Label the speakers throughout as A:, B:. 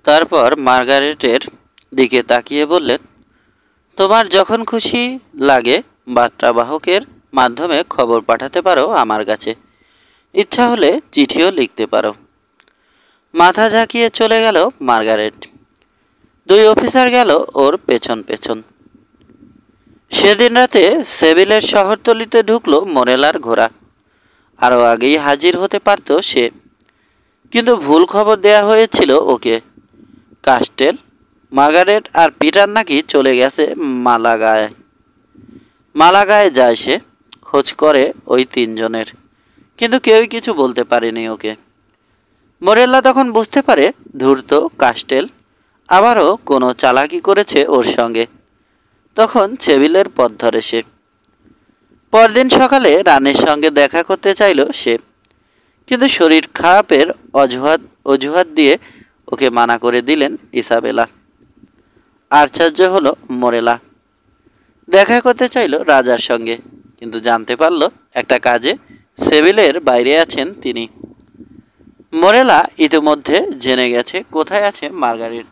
A: তারপর মার্গারেটের দিকে তাকিয়ে বললেন, তোমার যখন খুশি লাগে বার্তাবাহকের মাধ্যমে খবর পাঠাতে পারো আমার কাছে। ইচ্ছা হলে চিঠিও লিখতে পারো। মাথা ঝাঁকিয়ে চলে গেল মার্গারেট। দুই অফিসার গেল ওর পেছন পেছন। সেদিন রাতে সেভিলের শহরতলিতে ঢুকলো মোরেলার ঘোড়া। আরও আগেই হাজির হতে পারত সে, কিন্তু ভুল খবর দেয়া হয়েছিল ওকে। কাস্টেল, মার্গারেট আর পিটার নাকি চলে গেছে মালাগায়। মালাগায় যায় সে, খোঁজ করে ওই তিনজনের, কিন্তু কেউই কিছু বলতে পারেনি ওকে। মোরেল্লা তখন বুঝতে পারে ধূর্ত কাস্টেল আবারও কোনো চালাকি করেছে ওর সঙ্গে। তখন সেভিলের পথ ধরে সে। পরদিন সকালে রানের সঙ্গে দেখা করতে চাইল সে, কিন্তু শরীর খারাপের অজুহাত দিয়ে ওকে মানা করে দিলেন ইসাবেলা। আশ্চর্য হলো মোরেলা। দেখা করতে চাইল রাজার সঙ্গে, কিন্তু জানতে পারল একটা কাজে সেভিলের বাইরে আছেন তিনি। মোরেলা ইতিমধ্যে জেনে গেছে কোথায় আছে মার্গারেট,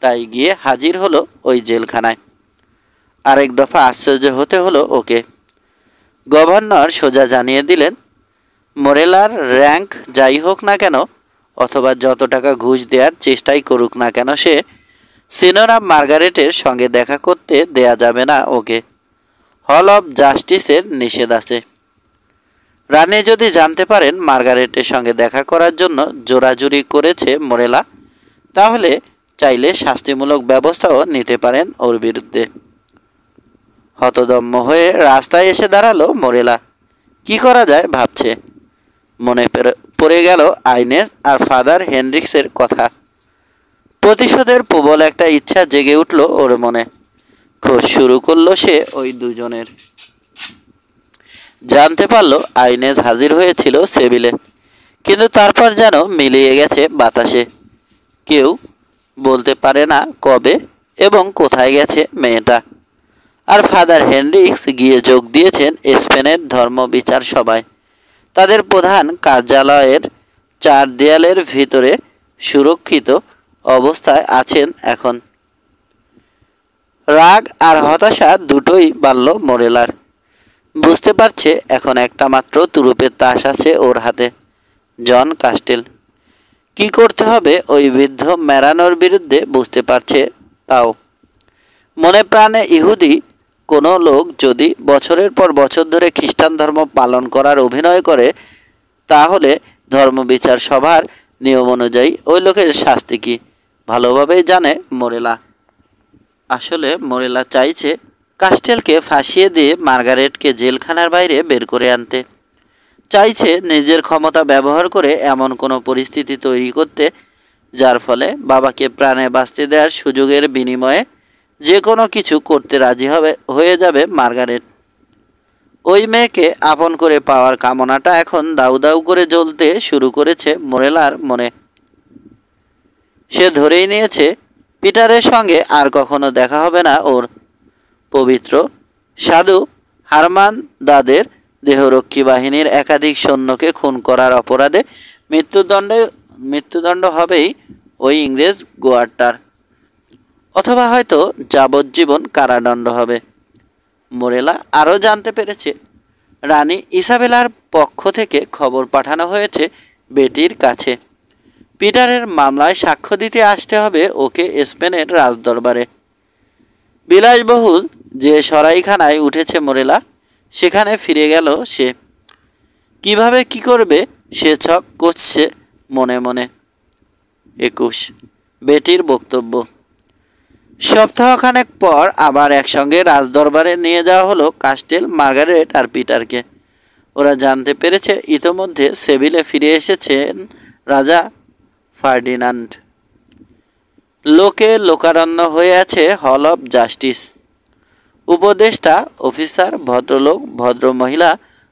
A: তাই গিয়ে হাজির হলো ওই জেলখানায়। আরেক দফা আশ্চর্য হতে হলো ওকে। গভর্নর সোজা জানিয়ে দিলেন, মোরেলার র্যাঙ্ক যাই হোক না কেন, অথবা যত টাকা ঘুষ দেওয়ার চেষ্টাই করুক না কেন, সে সিনোরা মার্গারেটের সঙ্গে দেখা করতে দেয়া যাবে না ওকে। হল অব জাস্টিসের নিষেধ আছে। রানী যদি জানতে পারেন মার্গারেটের সঙ্গে দেখা করার জন্য জোরাজুরি করেছে মোরেলা, তাহলে চাইলে শাস্তিমূলক ব্যবস্থাও নিতে পারেন ওর বিরুদ্ধে। হতদম্য হয়ে রাস্তায় এসে দাঁড়ালো মোরেলা। কি করা যায় ভাবছে। মনে পড়ে গেল আইনেস আর ফাদার হেনরিক্সের কথা। প্রতিশোধের প্রবল একটা ইচ্ছা জেগে উঠল ওর মনে। খোঁজ শুরু করলো সে ওই দুজনের। জানতে পারলো আইনেস হাজির হয়েছিল সেভিলে, কিন্তু তারপর যেন মিলিয়ে গেছে বাতাসে। কেউ বলতে পারে না কবে এবং কোথায় গেছে মেয়েটা। আর ফাদার হেনরিক্স গিয়ে যোগ দিয়েছেন স্পেনের ধর্ম বিচার সভায়। তাদের প্রধান কার্যালয়ের 4 দেয়ালের ভিতরে সুরক্ষিত অবস্থায় আছেন এখন। রাগ আর হতাশা দুটোই বাড়ল মোরেলার। বুঝতে পারছে এখন একটা মাত্র তুরুপের তাস আছে ওর হাতে, জন কাস্টেল। কি করতে হবে ওই বৃদ্ধ ম্যারানোর বিরুদ্ধে বুঝতে পারছে তাও। মনে প্রাণে ইহুদি কোনো লোক যদি বছরের পর বছর ধরে খ্রিস্টান ধর্ম পালন করার অভিনয় করে, তাহলে ধর্মবিচার সভার নিয়ম অনুযায়ী ওই লোকের শাস্তি কী ভালোভাবেই জানে মোরেলা। আসলে মোরেলা চাইছে কাস্টেলকে ফাঁসিয়ে দিয়ে মার্গারেটকে জেলখানার বাইরে বের করে আনতে। চাইছে নিজের ক্ষমতা ব্যবহার করে এমন কোনো পরিস্থিতি তৈরি করতে, যার ফলে বাবাকে প্রাণে বাঁচতে দেওয়ার সুযোগের বিনিময়ে যে কোনো কিছু করতে রাজি হয়ে যাবে মার্গারেট। ওই মেয়েকে আপন করে পাওয়ার কামনাটা এখন দাউ দাউ করে জ্বলতে শুরু করেছে মোরেলার মনে। সে ধরেই নিয়েছে পিটারের সঙ্গে আর কখনো দেখা হবে না ওর। পবিত্র সাধু হারমান দাদের দেহরক্ষী বাহিনীর একাধিক সৈন্যকে খুন করার অপরাধে মৃত্যুদণ্ড হবেই ওই ইংরেজ গোয়ারটার, অথবা হয়তো যাবজ্জীবন কারাদণ্ড হবে। মোরেলা আরও জানতে পেরেছে রানী ইসাবেলার পক্ষ থেকে খবর পাঠানো হয়েছে বেটির কাছে। পিটারের মামলায় সাক্ষ্য দিতে আসতে হবে ওকে স্পেনের রাজদরবারে। বিলাসবহুল যে সরাইখানায় উঠেছে মোরেলা, সেখানে ফিরে গেল সে। কিভাবে কি করবে সে ছক কষছে মনে মনে। 21 বেটির বক্তব্য। সপ্তাহখানেক পর আবার একসঙ্গে রাজদরবারে নিয়ে যাওয়া হলো কাস্টেল, মার্গারেট আর পিটারকে। ওরা জানতে পেরেছে ইতোমধ্যে সেভিলে ফিরে এসেছেন রাজা ফার্ডিনান্ড। লোকে লোকারণ্য হয়ে আছে হল অব জাস্টিস। উপদেষ্টা, অফিসার, ভদ্রলোক, ভদ্র মহিলা,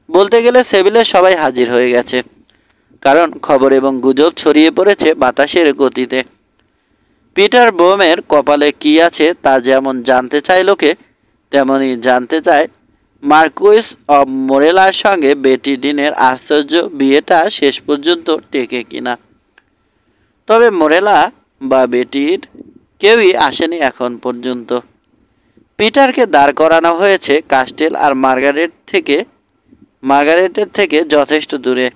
A: বলতে গেলে সেভিলে সবাই হাজির হয়ে গেছে। কারণ খবর এবং গুজব ছড়িয়ে পড়েছে বাতাসের গতিতে। পিটার বোমের কপালে কি আছে তা যেমন জানতে চায় লোকে, তেমনই জানতে চায় মার্কুইস অব মোরেলার সঙ্গে বেটি ডিনের আশ্চর্য বিয়েটা শেষ পর্যন্ত টেকে কিনা। তবে মোরেলা বা বেটির কেউই আসেনি এখন পর্যন্ত। পিটারকে দাঁড় করানো হয়েছে কাস্টেল আর মার্গারেটের থেকে যথেষ্ট দূরে।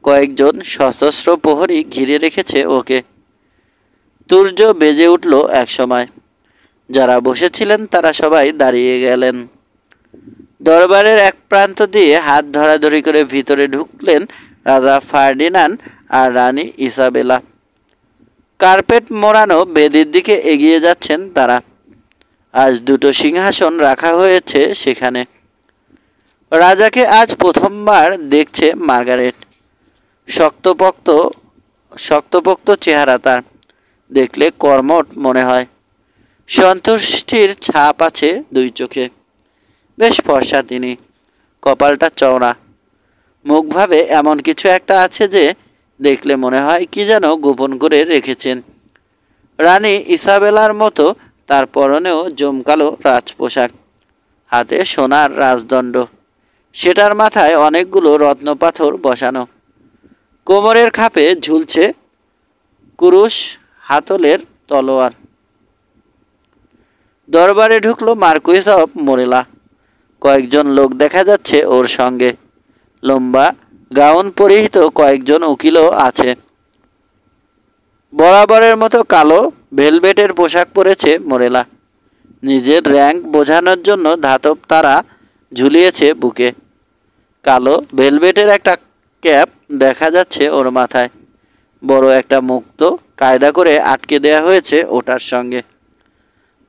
A: কয়েকজন সশস্ত্র প্রহরী ঘিরে রেখেছে ওকে। তুর্য বেজে উঠল একসময়। যারা বসেছিলেন তারা সবাই দাঁড়িয়ে গেলেন। দরবারের এক প্রান্ত দিয়ে হাত ধরাধরি করে ভিতরে ঢুকলেন রাজা ফার্ডিনান্ড আর রানী ইসাবেলা। কার্পেট মোড়ানো বেদির দিকে এগিয়ে যাচ্ছেন তারা। আজ দুটো সিংহাসন রাখা হয়েছে সেখানে। রাজাকে আজ প্রথমবার দেখছে মার্গারেট। শক্তপোক্ত চেহারা তার, দেখলে কর্মঠ মনে হয়। সন্তুষ্টির ছাপ আছে দুই চোখে। বেশ ফর্সা তিনি, কপালটা চওড়া। মুখভাবে এমন কিছু একটা আছে যে দেখলে মনে হয় কি যেন গোপন করে রেখেছেন। রানী ইসাবেলার মতো তার পরনেও জমকালো রাজপোশাক, হাতে সোনার রাজদণ্ড, সেটার মাথায় অনেকগুলো রত্নপাথর বসানো। কোমরের খাপে ঝুলছে কুরুশ হাতলের তলোয়ার। দরবারে ঢুকলো মার্কুইস অফ মোরেলা। কয়েকজন লোক দেখা যাচ্ছে ওর সঙ্গে। লম্বা গাউন পরিহিত কয়েকজন উকিলও আছে। বরাবরের মতো কালো ভেলভেটের পোশাক পরেছে মোরেলা। নিজের র্যাঙ্ক বোঝানোর জন্য ধাতব তারা ঝুলিয়েছে বুকে। কালো ভেলভেটের একটা ক্যাপ দেখা যাচ্ছে ওর মাথায়। বড় একটা মুক্তো কায়দা করে আটকে দেয়া হয়েছে ওটার সঙ্গে।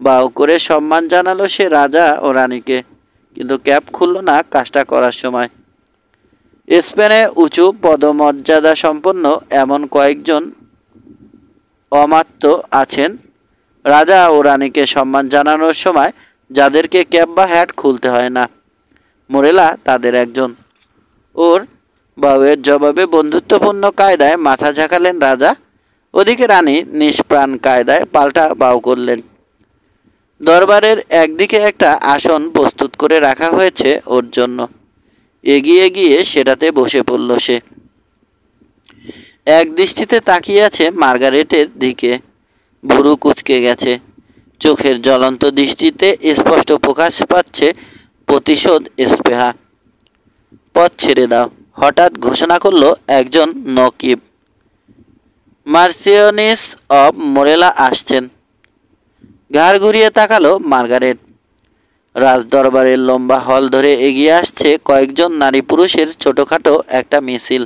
A: বাউ করে সম্মান জানালো সে রাজা ও রানীকে, কিন্তু ক্যাপ খুলল না কাজটা করার সময়। স্পেনে উঁচু পদমর্যাদা সম্পন্ন এমন কয়েকজন অমাত্য আছেন রাজা ও রানীকে সম্মান জানানোর সময় যাদেরকে ক্যাপ বা হ্যাট খুলতে হয় না। মোরেলা তাদের একজন। ওর বাউয়ের জবাবে বন্ধুত্বপূর্ণ কায়দায় মাথা ঝাঁকালেন রাজা। ওদিকে রানী নিষ্প্রাণ কায়দায় পাল্টা বাউ করলেন। দরবারের একদিকে একটা আসন প্রস্তুত করে রাখা হয়েছে ওর জন্য। এগিয়ে গিয়ে সেটাতে বসে পড়ল সে। এক দৃষ্টিতে তাকিয়ে আছে মার্গারেটের দিকে। ভুরু কুঁচকে গেছে। চোখের জ্বলন্ত দৃষ্টিতে স্পষ্ট প্রকাশ পাচ্ছে প্রতিশোধ স্পৃহা। পথ ছেড়ে দাও, হঠাৎ ঘোষণা করল একজন নকিব। মার্সিওনিস অব মোরেলা আসছেন। ঘাড় ঘুরিয়ে তাকালো মার্গারেট। রাজদরবারের লম্বা হল ধরে এগিয়ে আসছে কয়েকজন নারী পুরুষের ছোটোখাটো একটা মিছিল।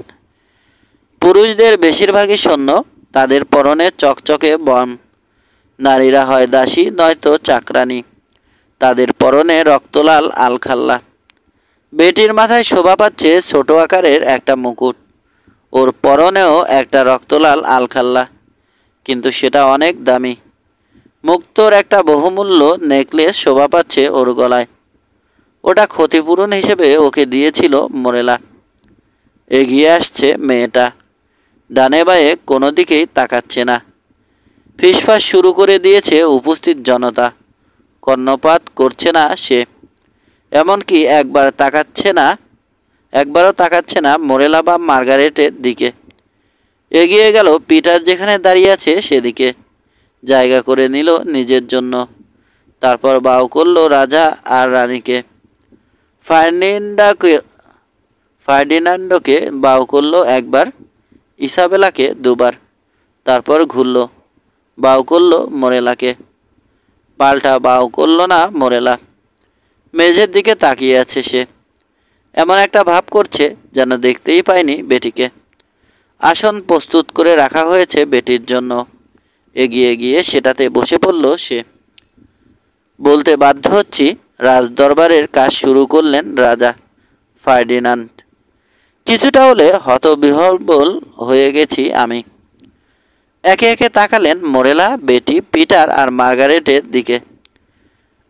A: পুরুষদের বেশিরভাগই সৈন্য, তাদের পরনে চকচকে বর্ম। নারীরা হয় দাসী নয়তো চাকরানি, তাদের পরনে রক্তলাল আলখাল্লা। বেটির মাথায় শোভা পাচ্ছে ছোট আকারের একটা মুকুট। ওর পরনেও একটা রক্তলাল আলখাল্লা, কিন্তু সেটা অনেক দামি। মুক্তোর একটা বহুমূল্য নেকলেস শোভা পাচ্ছে ওর গলায়। ওটা ক্ষতিপূরণ হিসেবে ওকে দিয়েছিল মোরেলা। এগিয়ে আসছে মেয়েটা। ডানে বাঁয়ে কোনো দিকেই তাকাচ্ছে না। ফিসফাস শুরু করে দিয়েছে উপস্থিত জনতা। কর্ণপাত করছে না সে। এমনকি একবারও তাকাচ্ছে না মোরেলা বা মার্গারেটের দিকে। এগিয়ে গেল পিটার যেখানে দাঁড়িয়ে আছে সেদিকে। জায়গা করে নিল নিজের জন্য। তারপর বাউ করল রাজা আর রানীকে। ফার্ডিনান্ডোকে বাউ করল একবার, ইসাবেলাকে দুবার। তারপর ঘুরল, বাউ করল মোরেলাকে। পাল্টা বাউ করল না মোরেলা। মেঝের দিকে তাকিয়ে আছে সে। এমন একটা ভাব করছে যেন দেখতেই পায়নি বেটিকে। আসন প্রস্তুত করে রাখা হয়েছে বেটির জন্য। এগিয়ে গিয়ে সেটাতে বসে পড়ল সে। বলতে বাধ্য হচ্ছি, রাজদরবারের কাজ শুরু করলেন রাজা ফার্ডিনান্ড। কিছুটা হলে হতবিহ্বল হয়ে গেছি আমি। একে একে তাকালেন মোরেলা, বেটি, পিটার আর মার্গারেটের দিকে।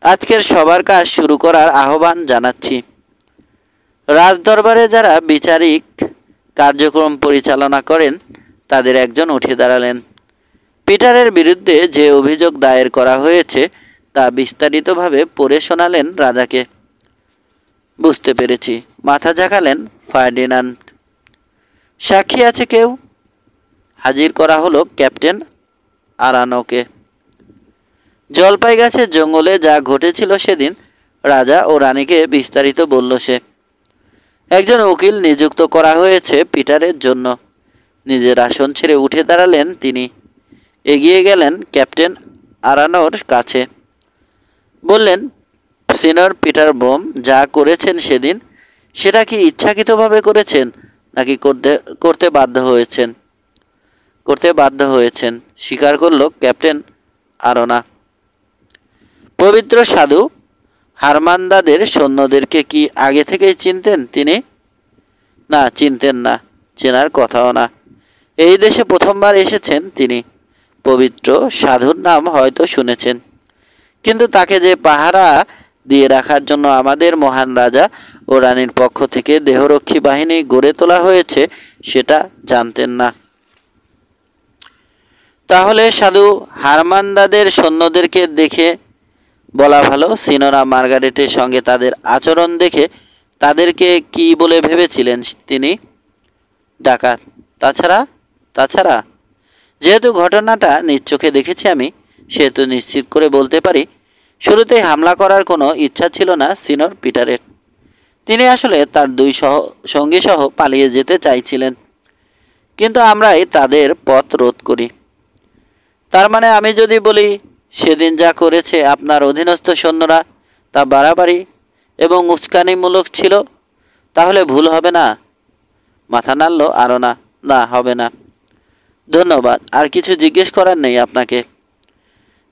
A: আজকের সবার কাজ শুরু করার আহ্বান জানাচ্ছি। রাজদরবারে যারা বিচারিক কার্যক্রম পরিচালনা করেন তাদের একজন উঠে দাঁড়ালেন। পিটারের বিরুদ্ধে যে অভিযোগ দায়ের করা হয়েছে তা বিস্তারিতভাবে পড়ে শোনালেন রাজাকে। বুঝতে পেরেছি, মাথা ঝাঁকালেন ফার্ডিনান্ড। সাক্ষী আছে কেউ? হাজির করা হলো ক্যাপ্টেন আরানোকে। জলপাই গাছের জঙ্গলে যা ঘটেছিল সেদিন রাজা ও রানীকে বিস্তারিত বলল সে। একজন উকিল নিযুক্ত করা হয়েছে পিটারের জন্য। নিজের আসন ছেড়ে উঠে দাঁড়ালেন তিনি। এগিয়ে গেলেন ক্যাপ্টেন আরানোর কাছে। বললেন, সিনিয়র পিটার বোম, যা করেছেন সেদিন সেটা কি ইচ্ছাকৃতভাবে করেছেন নাকি করতে বাধ্য হয়েছেন? স্বীকার করল ক্যাপ্টেন আরোনা। পবিত্র সাধু হারমান্দাদের সৈন্যদেরকে কি আগে থেকেই চিনতেন তিনি? না, চিনতেন না, চেনার কথাও না। এই দেশে প্রথমবার এসেছেন তিনি। পবিত্র সাধুর নাম হয়তো শুনেছেন, কিন্তু তাকে যে পাহারা দিয়ে রাখার জন্য আমাদের মহান রাজা ও রানীর পক্ষ থেকে দেহরক্ষী বাহিনী গড়ে তোলা হয়েছে সেটা জানতেন না। তাহলে সাধু হারমান্দাদের সৈন্যদেরকে দেখে বলা ভালো, সিনোরা মার্গারেটের সঙ্গে তাদের আচরণ দেখে তাদেরকে কি বলে ভেবেছিলেন তিনি? ডাকাত। তাছাড়া যেহেতু ঘটনাটা নিজ চোখে দেখেছি আমি, সেহেতু নিশ্চিত করে বলতে পারি শুরুতেই হামলা করার কোনো ইচ্ছা ছিল না সিনিয়র পিটারের। তিনি আসলে তার দুই সঙ্গী সহ পালিয়ে যেতে চাইছিলেন, কিন্তু আমরাই তাদের পথ রোধ করি। তার মানে আমি যদি বলি সেদিন যা করেছে আপনার অধীনস্থ সৈন্যরা তা বাড়াবাড়ি এবং উস্কানিমূলক ছিল, তাহলে ভুল হবে না? মাথা নাড়ল আরোনা। না, হবে না। ধন্যবাদ, আর কিছু জিজ্ঞেস করার নেই আপনাকে।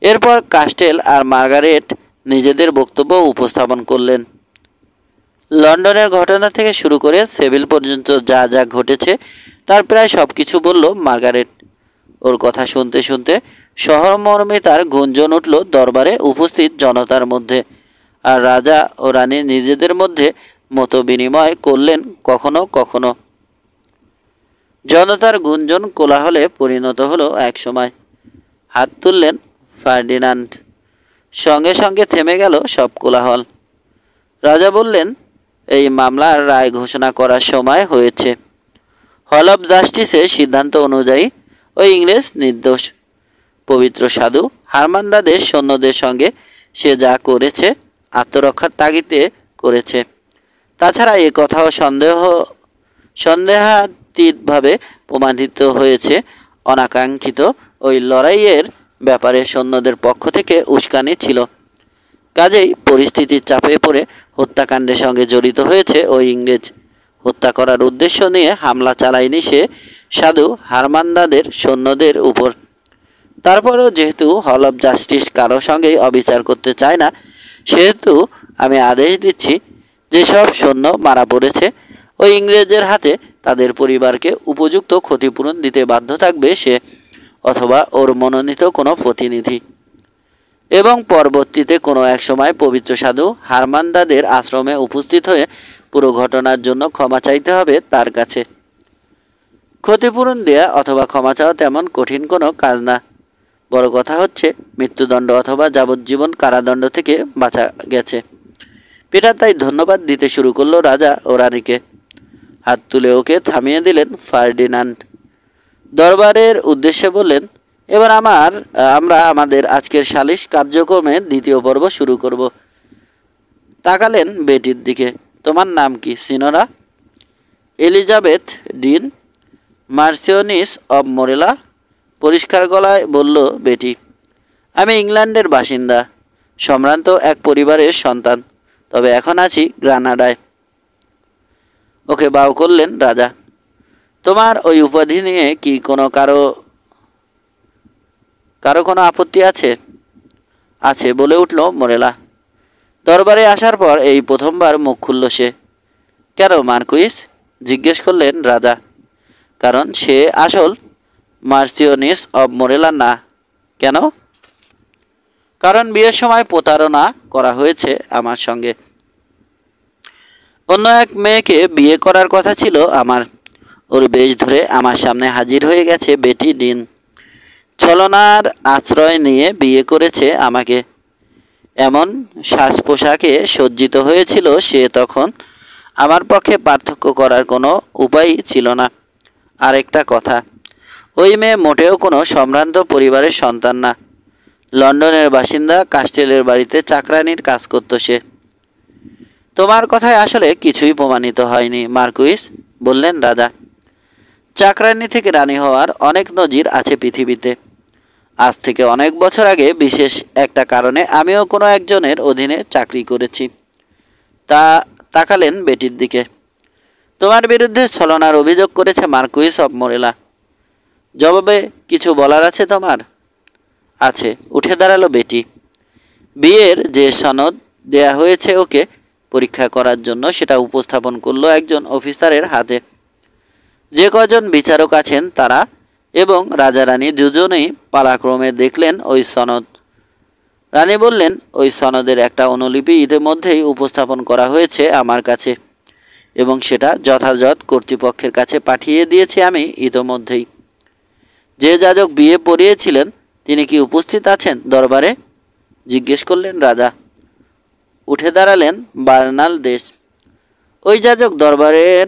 A: এরপর কাস্টেল আর মার্গারেট নিজেদের বক্তব্য উপস্থাপন করলেন। লন্ডনের ঘটনা থেকে শুরু করে সেভিল পর্যন্ত যা যা ঘটেছে তার প্রায় সব কিছু বলল মার্গারেট। ওর কথা শুনতে শুনতে সহমর্মিতার গুঞ্জন উঠল দরবারে উপস্থিত জনতার মধ্যে, আর রাজা ও রানী নিজেদের মধ্যে মত বিনিময় করলেন কখনো কখনো। জনতার গুঞ্জন কোলাহলে পরিণত হলো একসময়। হাত তুললেন ফার্ডিনান্ড। সঙ্গে সঙ্গে থেমে গেল সব কোলাহল। রাজা বললেন, এই মামলার রায় ঘোষণা করার সময় হয়েছে। হল অব জাস্টিসের সিদ্ধান্ত অনুযায়ী ওই ইংরেজ নির্দোষ। পবিত্র সাধু হারমান্দাদের সৈন্যদের সঙ্গে সে যা করেছে আত্মরক্ষার তাগিদে করেছে। তাছাড়া এ কথাও সন্দেহাতীতভাবে প্রমাণিত হয়েছে অনাকাঙ্ক্ষিত ওই লড়াইয়ের ব্যাপারে সৈন্যদের পক্ষ থেকে উস্কানি ছিল। কাজেই পরিস্থিতির চাপে পড়ে হত্যাকাণ্ডের সঙ্গে জড়িত হয়েছে ওই ইংরেজ। হত্যা করার উদ্দেশ্য নিয়ে হামলা চালায়নি সে সাধু হারমান্দাদের সৈন্যদের উপর। তারপরেও যেহেতু হল অব জাস্টিস কারো সঙ্গেই অবিচার করতে চায় না, সেহেতু আমি আদেশ দিচ্ছি যেসব সৈন্য মারা পড়েছে ওই ইংরেজের হাতে তাদের পরিবারকে উপযুক্ত ক্ষতিপূরণ দিতে বাধ্য থাকবে সে অথবা ওর মনোনীত কোনো প্রতিনিধি। এবং পরবর্তীতে কোনো এক সময় পবিত্র সাধু হারমান্দাদের আশ্রমে উপস্থিত হয়ে পুরো ঘটনার জন্য ক্ষমা চাইতে হবে তার কাছে। ক্ষতিপূরণ দেয়া অথবা ক্ষমা চাওয়া তেমন কঠিন কোনো কাজ না। বড় কথা হচ্ছে মৃত্যুদণ্ড অথবা যাবজ্জীবন কারাদণ্ড থেকে বাঁচা গেছে। পিটার তাই ধন্যবাদ দিতে শুরু করলো রাজা ও রানীকে। হাত তুলে ওকে থামিয়ে দিলেন ফার্ডিনান্ড। দরবারের উদ্দেশ্যে বললেন, এবার আমরা আমাদের আজকের সালিশ কার্যক্রমের দ্বিতীয় পর্ব শুরু করব। তাকালেন বেটির দিকে। তোমার নাম কি সিনোরা? এলিজাবেথ ডিন মার্সিওনিস অব মোরেলা, পরিষ্কার গলায় বলল বেটি। আমি ইংল্যান্ডের বাসিন্দা, সম্ভ্রান্ত এক পরিবারের সন্তান, তবে এখন আছি গ্রানাডায়। ওকে বাউ করলেন রাজা। তোমার ওই উপাধি নিয়ে কি কারো কোনো আপত্তি আছে? আছে, বলে উঠল মোরেলা। দরবারে আসার পর এই প্রথমবার মুখ খুলল সে। কেন মার্কুইস? জিজ্ঞেস করলেন রাজা। কারণ সে আসল মার্সিওনিস অব মোরেলা না। কেন? কারণ বিয়ের সময় প্রতারণা করা হয়েছে আমার সঙ্গে। অন্য এক মেয়েকে বিয়ে করার কথা ছিল আমার। ওর বেশ ধরে আমার সামনে হাজির হয়ে গেছে বেটি ডিন। ছলনার আশ্রয় নিয়ে বিয়ে করেছে আমাকে। এমন সাজ পোশাকে সজ্জিত হয়েছিল সে তখন, আমার পক্ষে পার্থক্য করার কোনো উপায়ই ছিল না। আরেকটা কথা, ওই মেয়ে মোটেও কোনো সম্ভ্রান্ত পরিবারের সন্তান না। লন্ডনের বাসিন্দা, কাস্টেলের বাড়িতে চাকরানির কাজ করত সে। তোমার কথায় আসলে কিছুই প্রমাণিত হয়নি মার্কুইস, বললেন রাজা। চাকরানি থেকে রানী হওয়ার অনেক নজির আছে পৃথিবীতে। আজ থেকে অনেক বছর আগে বিশেষ একটা কারণে আমিও কোনো একজনের অধীনে চাকরি করেছি। তাকালেন বেটির দিকে। তোমার বিরুদ্ধে ছলনার অভিযোগ করেছে মার্কুইস অব মোরেলা। জবাবে কিছু বলার আছে তোমার? আছে, উঠে দাঁড়ালো বেটি। বিয়ের যে সনদ দেয়া হয়েছে ওকে পরীক্ষা করার জন্য সেটা উপস্থাপন করলো একজন অফিসারের হাতে। যে কজন বিচারক আছেন তারা এবং রাজা রানী দুজনেই পালাক্রমে দেখলেন ওই সনদ। রানী বললেন, ওই সনদের একটা অনুলিপি ইতিমধ্যেই উপস্থাপন করা হয়েছে আমার কাছে এবং সেটা যথাযথ কর্তৃপক্ষের কাছে পাঠিয়ে দিয়েছি আমি ইতিমধ্যেই। যে যাজক বিয়ে পড়িয়েছিলেন তিনি কি উপস্থিত আছেন দরবারে? জিজ্ঞেস করলেন রাজা। উঠে দাঁড়ালেন বার্নাল দেশ। ওই যাজক দরবারের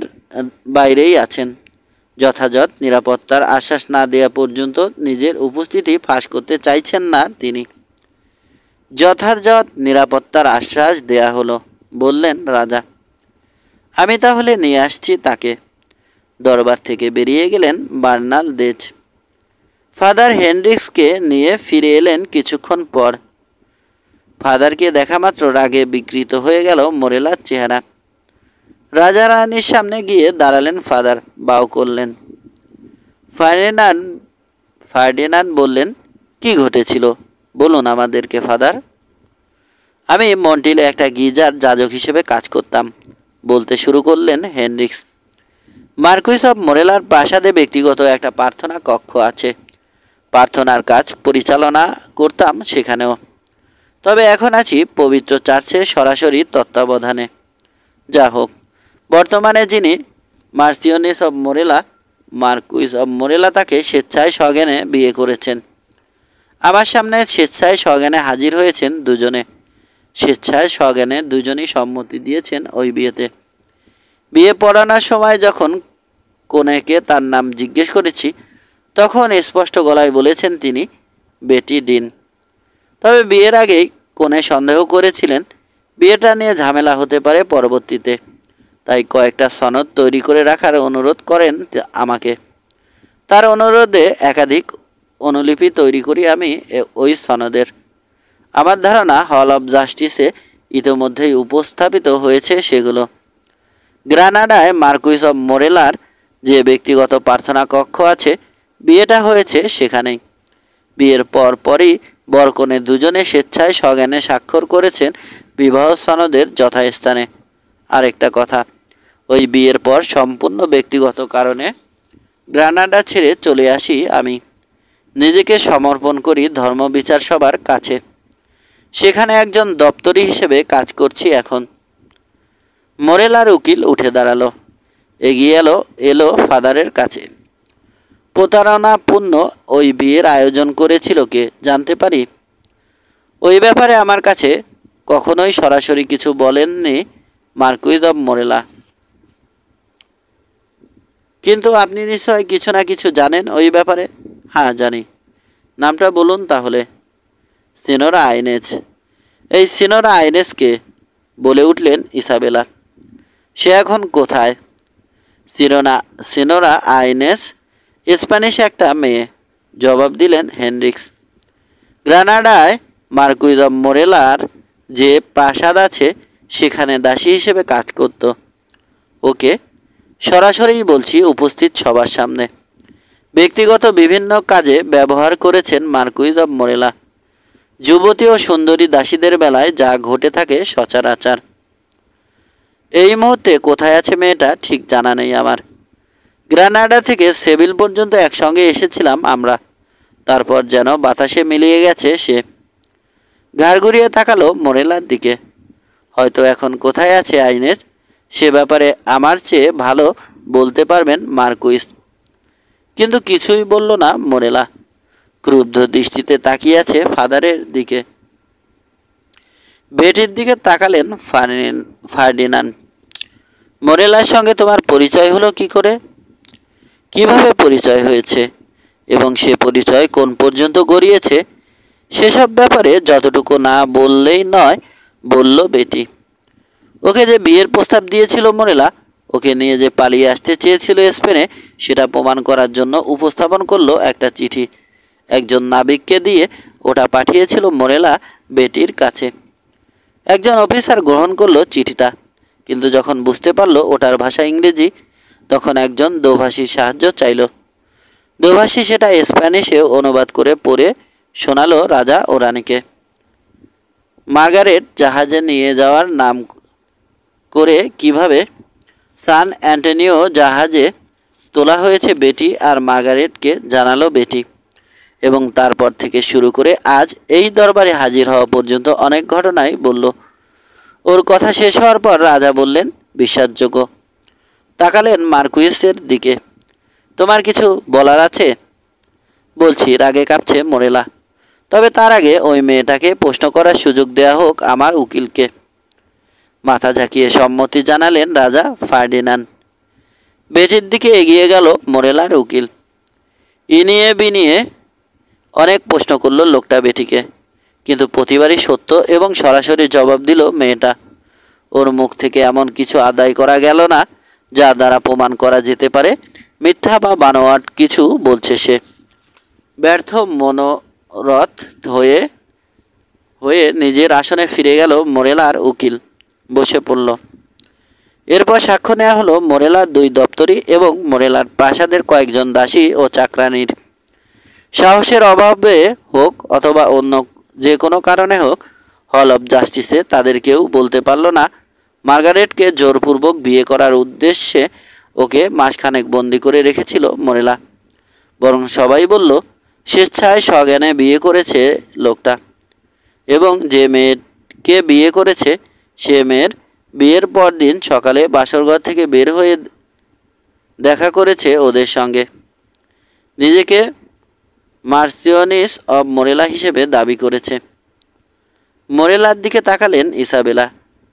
A: বাইরেই আছেন। যথাযথ নিরাপত্তার আশ্বাস না দেওয়া পর্যন্ত নিজের উপস্থিতি ফাঁস করতে চাইছেন না তিনি। যথাযথ নিরাপত্তার আশ্বাস দেয়া হলো, বললেন রাজা। আমি তাহলে নিয়ে আসছি তাকে। দরবার থেকে বেরিয়ে গেলেন বার্নাল দেজ। ফাদার হেনরিক্সকে নিয়ে ফিরে এলেন কিছুক্ষণ পর। ফাদারকে দেখা মাত্র রাগে বিকৃত হয়ে গেল মোরেলার চেহারা। রাজা রানীর সামনে গিয়ে দাঁড়ালেন ফাদার, বাও করলেন। ফার্ডিনান্ড বললেন, কি ঘটেছিল বলুন আমাদেরকে ফাদার। আমি মন্টিলে একটা গির্জার যাজক হিসেবে কাজ করতাম, বলতে শুরু করলেন হেনরিক্স। মার্কুইস অব মোরেলার প্রাসাদে ব্যক্তিগত একটা প্রার্থনা কক্ষ আছে। প্রার্থনার কাজ পরিচালনা করতাম সেখানেও। তবে এখন আছি পবিত্র চার্চের সরাসরি তত্ত্বাবধানে। যা হোক, বর্তমানে যিনি মার্সিওনেস অব মোরেলা, মার্কুইস অব মোরেলা, তাকে স্বেচ্ছায় সজ্ঞানে বিয়ে করেছেন। আমার সামনে স্বেচ্ছায় সজ্ঞানে হাজির হয়েছেন দুজনে। স্বেচ্ছায় সজ্ঞানে দুজনই সম্মতি দিয়েছেন ওই বিয়েতে। বিয়ে পড়ানোর সময় যখন কনেকে তার নাম জিজ্ঞেস করেছি তখন স্পষ্ট গলায় বলেছেন তিনি বেটি ডিন। তবে বিয়ের আগেই কনে সন্দেহ করেছিলেন বিয়েটা নিয়ে ঝামেলা হতে পারে পরবর্তীতে, তাই কয়েকটা সনদ তৈরি করে রাখার অনুরোধ করেন আমাকে। তার অনুরোধে একাধিক অনুলিপি তৈরি করি আমি ওই সনদের। আমার ধারণা হল অব জাস্টিসে ইতিমধ্যেই উপস্থাপিত হয়েছে সেগুলো। গ্রানাডায় মার্কুইস অব মোরেলার যে ব্যক্তিগত প্রার্থনা কক্ষ আছে, বিয়েটা হয়েছে সেখানেই। বিয়ের পরই বরকনে দুজনে স্বেচ্ছায় সজ্ঞানে স্বাক্ষর করেছেন বিবাহ সনদের যথাস্থানে। আরেকটা কথা, ওই বিয়ের পর সম্পূর্ণ ব্যক্তিগত কারণে গ্রানাডা ছেড়ে চলে আসি আমি। নিজেকে সমর্পণ করি ধর্মবিচার সভার কাছে। সেখানে একজন দপ্তরি হিসেবে কাজ করছি এখন। মোরেলার উকিল উঠে দাঁড়ালো, এগিয়ে এলো ফাদারের কাছে। প্রতারণাপূর্ণ ওই বিয়ের আয়োজন করেছিল কে জানতে পারি? ওই ব্যাপারে আমার কাছে কখনোই সরাসরি কিছু বলেননি মার্কুইস অব মোরেলা। কিন্তু আপনি নিশ্চয় কিছু না কিছু জানেন ওই ব্যাপারে। হ্যাঁ জানি। নামটা বলুন তাহলে। সিনোরা আইনেজ। এই সিনোরা আইনেজকে? বলে উঠলেন ইসাবেলা। সে এখন কোথায়? সিনোরা আইনেজ স্প্যানিশ একটা মেয়ে, জবাব দিলেন হেনরিক্স। গ্রানাডায় মার্কুইস অব মোরেলার যে প্রাসাদ আছে সেখানে দাসী হিসেবে কাজ করত। ওকে, সরাসরি বলছি উপস্থিত সবার সামনে। ব্যক্তিগত বিভিন্ন কাজে ব্যবহার করেছেন মার্কুইস অব মোরেলা। যুবতী ও সুন্দরী দাসীদের বেলায় যা ঘটে থাকে সচরাচর। এই মুহূর্তে কোথায় আছে মেয়েটা ঠিক জানা নেই আমার। গ্রানাডা থেকে সেভিল পর্যন্ত একসঙ্গে এসেছিলাম আমরা। তারপর যেন বাতাসে মিলিয়ে গেছে সে। ঘাড় ঘুরিয়ে তাকালো মোরেলার দিকে। হয়তো এখন কোথায় আছে আইনেজ সে ব্যাপারে আমার চেয়ে ভালো বলতে পারবেন মার্কুইস। কিন্তু কিছুই বলল না মোরেলা। ক্রুদ্ধ দৃষ্টিতে তাকিয়ে আছে ফাদারের দিকে। বেটির দিকে তাকালেন ফার্ডিনান্ড। মোরেলার সঙ্গে তোমার পরিচয় হলো কি করে? কিভাবে পরিচয় হয়েছে? এবং সে পরিচয় কোন পর্যন্ত গড়িয়েছে সেসব ব্যাপারে যতটুকু না বললেই নয় বলল বেটি। ওকে যে বিয়ের প্রস্তাব দিয়েছিল মোরেলা, ওকে নিয়ে যে পালিয়ে আসতে চেয়েছিল স্পেনে, সেটা প্রমাণ করার জন্য উপস্থাপন করলো একটা চিঠি। একজন নাবিককে দিয়ে ওটা পাঠিয়েছিল মোরেলা বেটির কাছে। একজন অফিসার গ্রহণ করলো চিঠিটা, কিন্তু যখন বুঝতে পারলো ওটার ভাষা ইংরেজি, তখন একজন দোভাষীর সাহায্য চাইল। দোভাষী সেটা স্প্যানিশে অনুবাদ করে পড়ে শোনালো রাজা ও রানীকে। মার্গারেট জাহাজে নিয়ে যাওয়ার নাম করে কিভাবে সান অ্যান্টোনিও জাহাজে তোলা হয়েছে বেটি আর মার্গারেটকে জানালো বেটি, এবং তারপর থেকে শুরু করে আজ এই দরবারে হাজির হওয়া পর্যন্ত অনেক ঘটনাই বলল। ওর কথা শেষ হওয়ার পর রাজা বললেন, বিশ্বাসযোগ্য। তাকালেন মার্কুইসের দিকে। তোমার কিছু বলার আছে? বলছি, রাগে কাঁপছে মোরেলা। তবে তার আগে ওই মেয়েটাকে প্রশ্ন করার সুযোগ দেয়া হোক আমার উকিলকে। মাথা ঝাঁকিয়ে সম্মতি জানালেন রাজা ফার্ডিনান্ড। বেটির দিকে এগিয়ে গেল মোরেলার উকিল। ইনিয়ে বিনিয়ে অনেক প্রশ্ন করল লোকটা বেটিকে, কিন্তু প্রতিবারই সত্য এবং সরাসরি জবাব দিল মেয়েটা। ওর মুখ থেকে এমন কিছু আদায় করা গেল না যা দ্বারা প্রমাণ করা যেতে পারে মিথ্যা বা বানোয়াট কিছু বলছে সে। ব্যর্থ মনোরথ হয়ে হয়ে নিজের আসনে ফিরে গেল মোরেলার উকিল। বসে পড়ল। এরপর সাক্ষ্য নেওয়া হলো মোরেলার 2 দপ্তরি এবং মোরেলার প্রাসাদের কয়েকজন দাসী ও চাকরানির। সাহসের অভাবে হোক অথবা অন্য যে কোনো কারণে হোক, হল অব জাস্টিসে তাদের কেউ বলতে পারল না মার্গারেটকে জোরপূর্বক বিয়ে করার উদ্দেশ্যে ওকে মাসখানেক বন্দি করে রেখেছিল মোরেলা। বরং সবাই বলল স্বেচ্ছায় সজ্ঞানে বিয়ে করেছে লোকটা, এবং যে মেয়েকে বিয়ে করেছে সে মেয়ের বিয়ের পর দিন সকালে বাসরঘর থেকে বের হয়ে দেখা করেছে ওদের সঙ্গে। নিজেকে মার্সিওনিস অব মোরেলা হিসেবে দাবি করেছে। মোরেলার দিকে তাকালেন ইসাবেলা।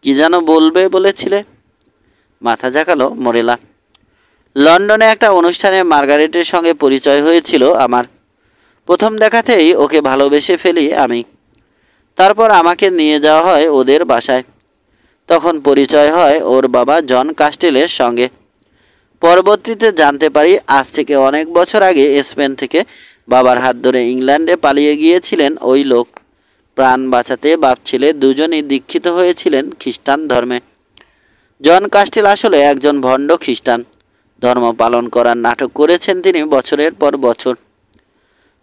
A: কি যেন বলবে বলেছিলে? মাথা ঝাঁকালো মোরেলা। লন্ডনে একটা অনুষ্ঠানে মার্গারেটের সঙ্গে পরিচয় হয়েছিল আমার। প্রথম দেখাতেই ওকে ভালোবেসে ফেলি আমি। তারপর আমাকে নিয়ে যাওয়া হয় ওদের বাসায়। তখন পরিচয় হয় ওর বাবা জন কাস্টেলের সঙ্গে। পরবর্তীতে জানতে পারি আজ থেকে অনেক বছর আগে স্পেন থেকে বাবার হাত ধরে ইংল্যান্ডে পালিয়ে গিয়েছিলেন ওই লোক। প্রাণ বাঁচাতে বাপ ছেলে দুজনই দীক্ষিত হয়েছিলেন খ্রিস্টান ধর্মে। জন কাস্টেল আসলে একজন ভণ্ড খ্রিস্টান। ধর্ম পালন করার নাটক করেছেন তিনি বছরের পর বছর।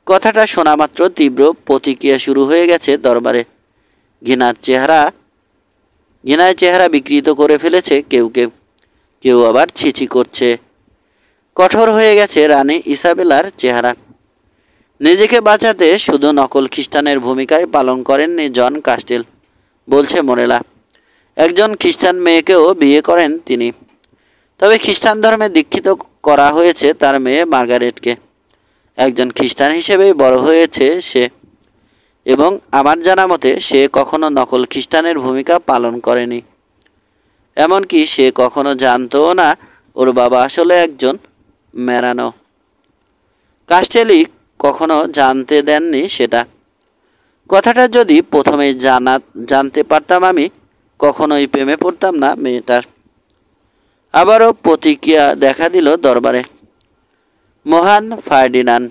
A: কথাটা শোনা মাত্র তীব্র প্রতিক্রিয়া শুরু হয়ে গেছে দরবারে। ঘৃণায় চেহারা বিকৃত করে ফেলেছে কেউ কেউ, কেউ আবার ছিছি করছে। কঠোর হয়ে গেছে রানী ইসাবেলার চেহারা। নিজেকে বাঁচাতে শুধু নকল খ্রিস্টানের ভূমিকায় পালন করেননি জন কাস্টেল, বলছে মোরেলা। একজন খ্রিস্টান মেয়েকেও বিয়ে করেন তিনি। তবে খ্রিস্টান ধর্মে দীক্ষিত করা হয়েছে তার মেয়ে মার্গারেটকে। একজন খ্রিস্টান হিসেবেই বড় হয়েছে সে, এবং আমার জানা মতে সে কখনো নকল খ্রিস্টানের ভূমিকা পালন করেনি। এমনকি সে কখনো জানতও না ওর বাবা আসলে একজন মেরানো। কাস্টেলি কখনো জানতে দেননি সেটা। কথাটা যদি প্রথমেই জানতে পারতাম আমি কখনোই প্রেমে পড়তাম না মেয়েটার। আবারও প্রতিক্রিয়া দেখা দিল দরবারে। মহান ফার্ডিনান্ড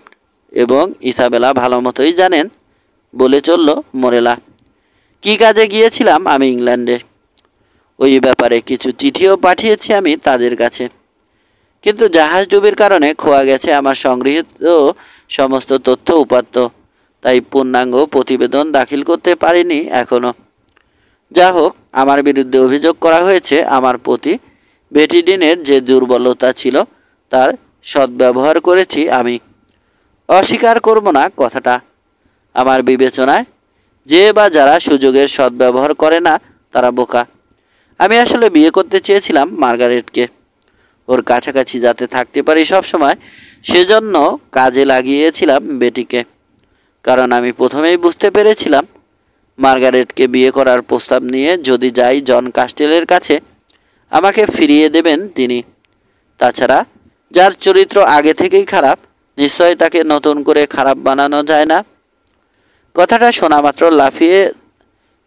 A: এবং ইসাবেলা ভালো মতোই জানেন, বলে চলল মোরেলা। কি কাজে গিয়েছিলাম আমি ইংল্যান্ডে? ওই ব্যাপারে কিছু চিঠিও পাঠিয়েছি আমি তাদের কাছে, কিন্তু জাহাজ ডুবির কারণে খোয়া গেছে আমার সংগৃহীত সমস্ত তথ্য উপাত্ত। তাই পূর্ণাঙ্গ প্রতিবেদন দাখিল করতে পারিনি এখনও। যা হোক, আমার বিরুদ্ধে অভিযোগ করা হয়েছে আমার প্রতি বেটিডিনের যে দুর্বলতা ছিল তার সদ্ব্যবহার করেছি আমি। অস্বীকার করব না কথাটা। আমার বিবেচনায় যে বা যারা সুযোগের সদ্ব্যবহার করে না তারা বোকা। আমি আসলে বিয়ে করতে চেয়েছিলাম মার্গারেটকে, ওর কাছাকাছি যাতে থাকতে পারি সবসময়, সেজন্য কাজে লাগিয়েছিলাম বেটিকে। কারণ আমি প্রথমেই বুঝতে পেরেছিলাম মার্গারেটকে বিয়ে করার প্রস্তাব নিয়ে যদি যাই জন কাস্টেলের কাছে, আমাকে ফিরিয়ে দেবেন তিনি। তাছাড়া যার চরিত্র আগে থেকেই খারাপ নিশ্চয় তাকে নতুন করে খারাপ বানানো যায় না। কথাটা শোনা মাত্র লাফিয়ে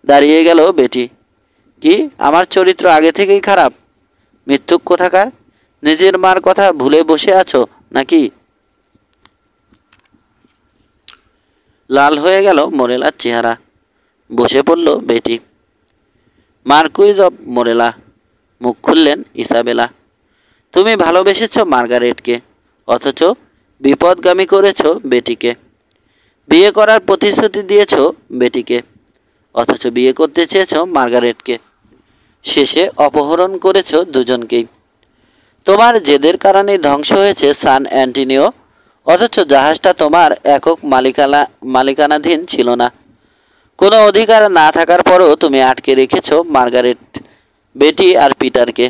A: দাঁড়িয়ে গেল বেটি। কি, আমার চরিত্র আগে থেকেই খারাপ? মিথ্যুক কোথাকার! নিজের মার কথা ভুলে বসে আছো নাকি? লাল হয়ে গেল মোরেলার চেহারা। বসে পড়ল বেটি। মার্কুইজ অব মোরেলা, মুখ খুললেন ইসাবেলা। তুমি ভালোবেসেছ মার্গারেটকে, অথচ বিপদগামী করেছ বেটিকে। বিয়ে করার প্রতিশ্রুতি দিয়েছ বেটিকে, অথচ বিয়ে করতে চেয়েছ মার্গারেটকে। শেষে অপহরণ করেছ দুজনকেই। তোমার জেদের কারণেই ধ্বংস হয়েছে সান অ্যান্টনিও, অথচ জাহাজটা তোমার একক মালিকানাধীন ছিল না। কোনো অধিকার না থাকার পরও তুমি আটকে রেখেছ মার্গারেট, বেটি আর পিটারকে,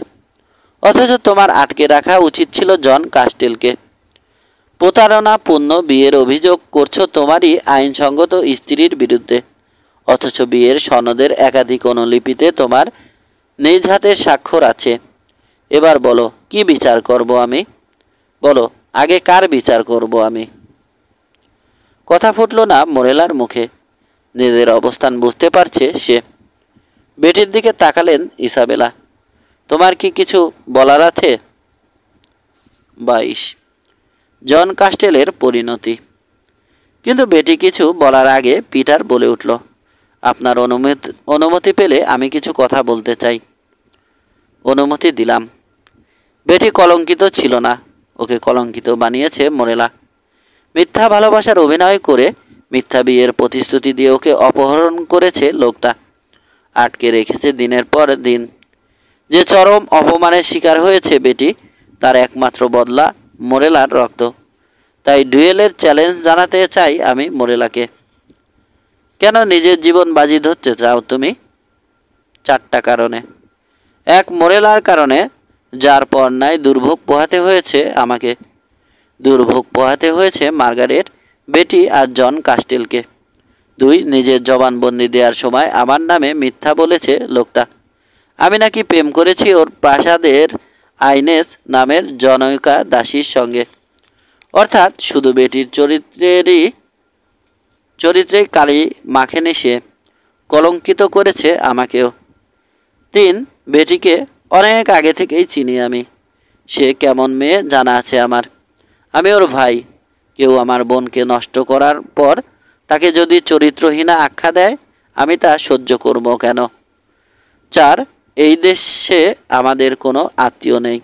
A: অথচ তোমার আটকে রাখা উচিত ছিল জন কাস্টেলকে। প্রতারণাপূর্ণ বিয়ের অভিযোগ করছো তোমারই আইনসঙ্গত স্ত্রীর বিরুদ্ধে, অথচ বিয়ের সনদের একাধিক অনুলিপিতে তোমার নিজ হাতের স্বাক্ষর আছে। এবার বলো, কি বিচার করব আমি? বলো, আগে কার বিচার করব আমি? কথা ফুটল না মোরেলার মুখে। নিজের অবস্থান বুঝতে পারছে সে। বেটির দিকে তাকালেন ইসাবেলা। তোমার কি কিছু বলার আছে? 22 জন কাস্টেলের পরিণতি। কিন্তু বেটি কিছু বলার আগে পিটার বলে উঠল, আপনার অনুমতি পেলে আমি কিছু কথা বলতে চাই। অনুমতি দিলাম। বেটি কলঙ্কিত ছিল না, ওকে কলঙ্কিত বানিয়েছে মোরেলা। মিথ্যা ভালোবাসার অভিনয় করে মিথ্যা বিয়ের প্রতিশ্রুতি দিয়ে ওকে অপহরণ করেছে লোকটা। আটকে রেখেছে দিনের পর দিন। যে চরম অপমানের শিকার হয়েছে বেটি, তার একমাত্র বদলা মোরেলার রক্ত। তাই ডুয়েলের চ্যালেঞ্জ জানাতে চাই আমি মোরেলাকে। কেন নিজের জীবন বাজি ধরতে চাও তুমি? 4টা কারণে। এক, মোরেলার কারণে, যার পর নাই দুর্ভোগ পোহাতে হয়েছে আমাকে। দুর্ভোগ পোহাতে হয়েছে মার্গারেট, বেটি আর জন কাস্টেলকে। 2, নিজের জবানবন্দি দেওয়ার সময় আমার নামে মিথ্যা বলেছে লোকটা। আমি নাকি প্রেম করেছি ওর প্রাসাদের আইনেস নামের জনৈকা দাসীর সঙ্গে। অর্থাৎ শুধু বেটির চরিত্রেই কালি মাখেনি সে, কলঙ্কিত করেছে আমাকেও। 3, বেটিকে অনেক আগে থেকেই চিনি আমি। সে কেমন মেয়ে জানা আছে আমার। আমি ওর ভাই। কেউ আমার বোনকে নষ্ট করার পর তাকে যদি চরিত্রহীনা আখ্যা দেয়, আমি তা সহ্য করব কেন? 4, এই দেশে আমাদের কোনো আত্মীয় নেই,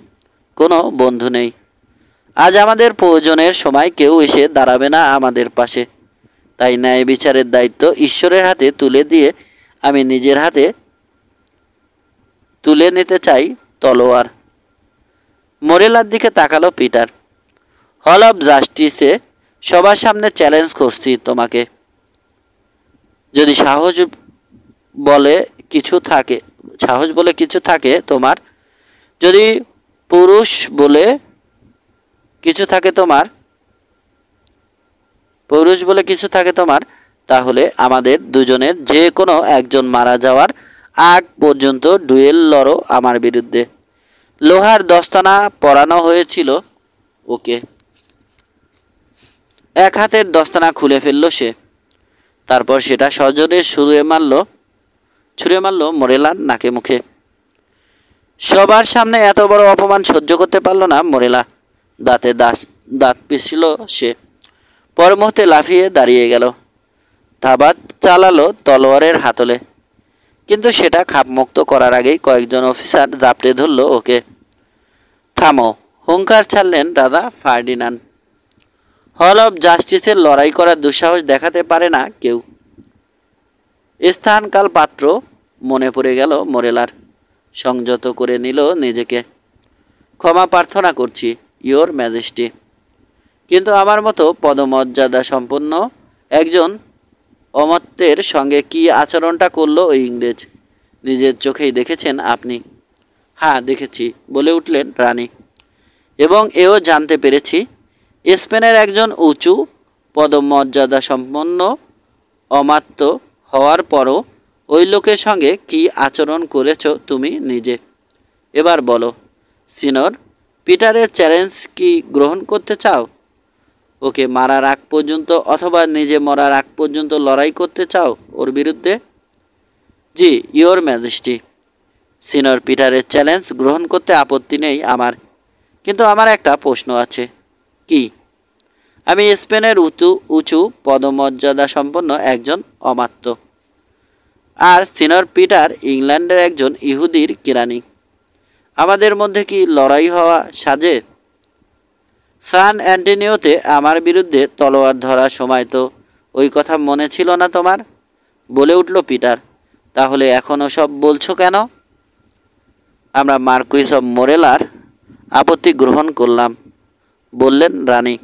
A: কোনো বন্ধু নেই। আজ আমাদের প্রয়োজনের সময় কেউ এসে দাঁড়াবে না আমাদের পাশে। তাই ন্যায় বিচারের দায়িত্ব ঈশ্বরের হাতে তুলে দিয়ে আমি নিজের হাতে তুলে নিতে চাই তলোয়ার। মোরেলার দিকে তাকালো পিটার। হল অব জাস্টিসে সবার সামনে চ্যালেঞ্জ করছি তোমাকে। যদি সাহস বলে কিছু থাকে তোমার, যদি পুরুষ বলে কিছু থাকে তোমার, তাহলে আমাদের দুজনের যে কোনো একজন মারা যাওয়ার আগ পর্যন্ত ডুয়েল লড়ো আমার বিরুদ্ধে। লোহার দস্তানা পরানো হয়েছিল ওকে। এক হাতের দস্তানা খুলে ফেলল সে। তারপর সেটা সজোরে ছুঁড়ে মারল মোরেলার নাকে মুখে। সবার সামনে এত বড় অপমান সহ্য করতে পারল না মোরেলা। দাঁতে দাঁত পিষল সে। পর মুহূর্তে লাফিয়ে দাঁড়িয়ে গেল। ধাবাত চালালো তলোয়ারের হাতলে। কিন্তু সেটা খাপমুক্ত করার আগেই কয়েকজন অফিসার জাপটে ধরল ওকে। থামো, হুঙ্কার ছাড়লেন রাজা ফার্ডিনান্ড। হল অব জাস্টিসের লড়াই করার দুঃসাহস দেখাতে পারে না কেউ। স্থানকাল পাত্র মনে পড়ে গেল মোরেলার। সংযত করে নিল নিজেকে। ক্ষমা প্রার্থনা করছি, ইয়োর ম্যাজেস্টি। কিন্তু আমার মতো পদমর্যাদা সম্পন্ন একজন অমর্ত্যের সঙ্গে কি আচরণটা করলো ওই ইংরেজ, নিজের চোখেই দেখেছেন আপনি। হ্যাঁ দেখেছি, বলে উঠলেন রানী। এবং এও জানতে পেরেছি, স্পেনের একজন উঁচু পদমর্যাদা সম্পন্ন অমাত্য হওয়ার পরও ওই লোকের সঙ্গে কি আচরণ করেছ তুমি নিজে। এবার বলো, সিনর, পিটারের চ্যালেঞ্জ কি গ্রহণ করতে চাও? ওকে মারার আগ পর্যন্ত অথবা নিজে মরার আগ পর্যন্ত লড়াই করতে চাও ওর বিরুদ্ধে? জি, ইয়োর ম্যাজেস্টি। সিনিয়র পিটারের চ্যালেঞ্জ গ্রহণ করতে আপত্তি নেই আমার, কিন্তু আমার একটা প্রশ্ন আছে। কি? আমি স্পেনের উঁচু উঁচু পদমর্যাদা সম্পন্ন একজন অমাত্য, আর সিনিয়র পিটার ইংল্যান্ডের একজন ইহুদির কিরানি। আমাদের মধ্যে কি লড়াই হওয়া সাজে? সান অ্যান্টনিওতে আমার বিরুদ্ধে তলোয়ার ধরার সময় তো ওই কথা মনে ছিল না তোমার? বলে উঠল পিটার। তাহলে এখন সব বলছো কেন? আমরা মার্কুইস অব মোরেলার আপত্তি গ্রহণ করলাম, বললেন রানী।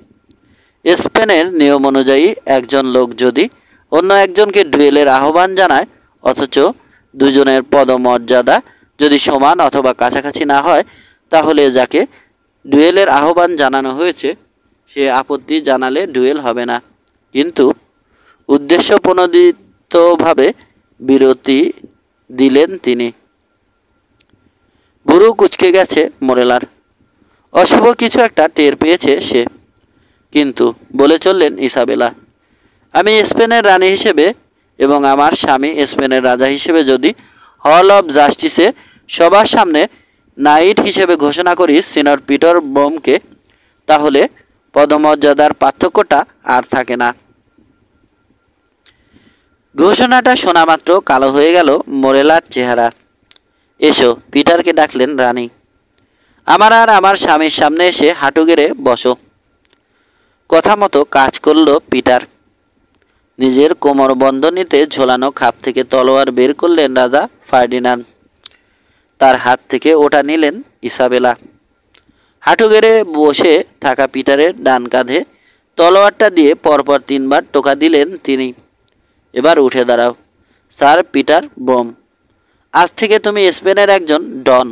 A: স্পেনের নিয়ম অনুযায়ী একজন লোক যদি অন্য একজনকে ডুয়েলের আহ্বান জানায়, অথচ দুজনের পদমর্যাদা যদি সমান অথবা কাছাকাছি না হয়, তাহলে যাকে ডুয়েলের আহ্বান জানানো হয়েছে সে আপত্তি জানালে ডুয়েল হবে না। কিন্তু উদ্দেশ্যপ্রণোদিতভাবে বিরতি দিলেন তিনি। ভুরু কুঁচকে গেছে মোরেলার। অশুভ কিছু একটা টের পেয়েছে সে। কিন্তু বলে চললেন ইসাবেলা, আমি স্পেনের রানী হিসেবে এবং আমার স্বামী স্পেনের রাজা হিসেবে যদি হল অব জাস্টিসে সবার সামনে নাইট হিসেবে ঘোষণা করি সিনিয়র পিটার ব্রোমকে, তাহলে পদমর্যাদার পার্থক্যটা আর থাকে না। ঘোষণাটা শোনা মাত্র কালো হয়ে গেল মোরেলার চেহারা। এসো, পিটারকে ডাকলেন রানী। আমার আর আমার স্বামীর সামনে এসে হাঁটু গেড়ে বসো। কথা মতো কাজ করল পিটার। নিজের কোমর বন্ধনীতে ঝোলানো খাপ থেকে তলোয়ার বের করলেন রাজা ফার্ডিনান্ড। তার হাত থেকে ওটা নিলেন ইসাবেলা। হাঁটু গেড়ে বসে থাকা পিটারের ডান কাঁধে তলোয়ারটা দিয়ে পরপর 3 বার টোকা দিলেন তিনি। এবার উঠে দাঁড়াও, স্যার পিটার ব্রোম। আজ থেকে তুমি স্পেনের একজন ডন।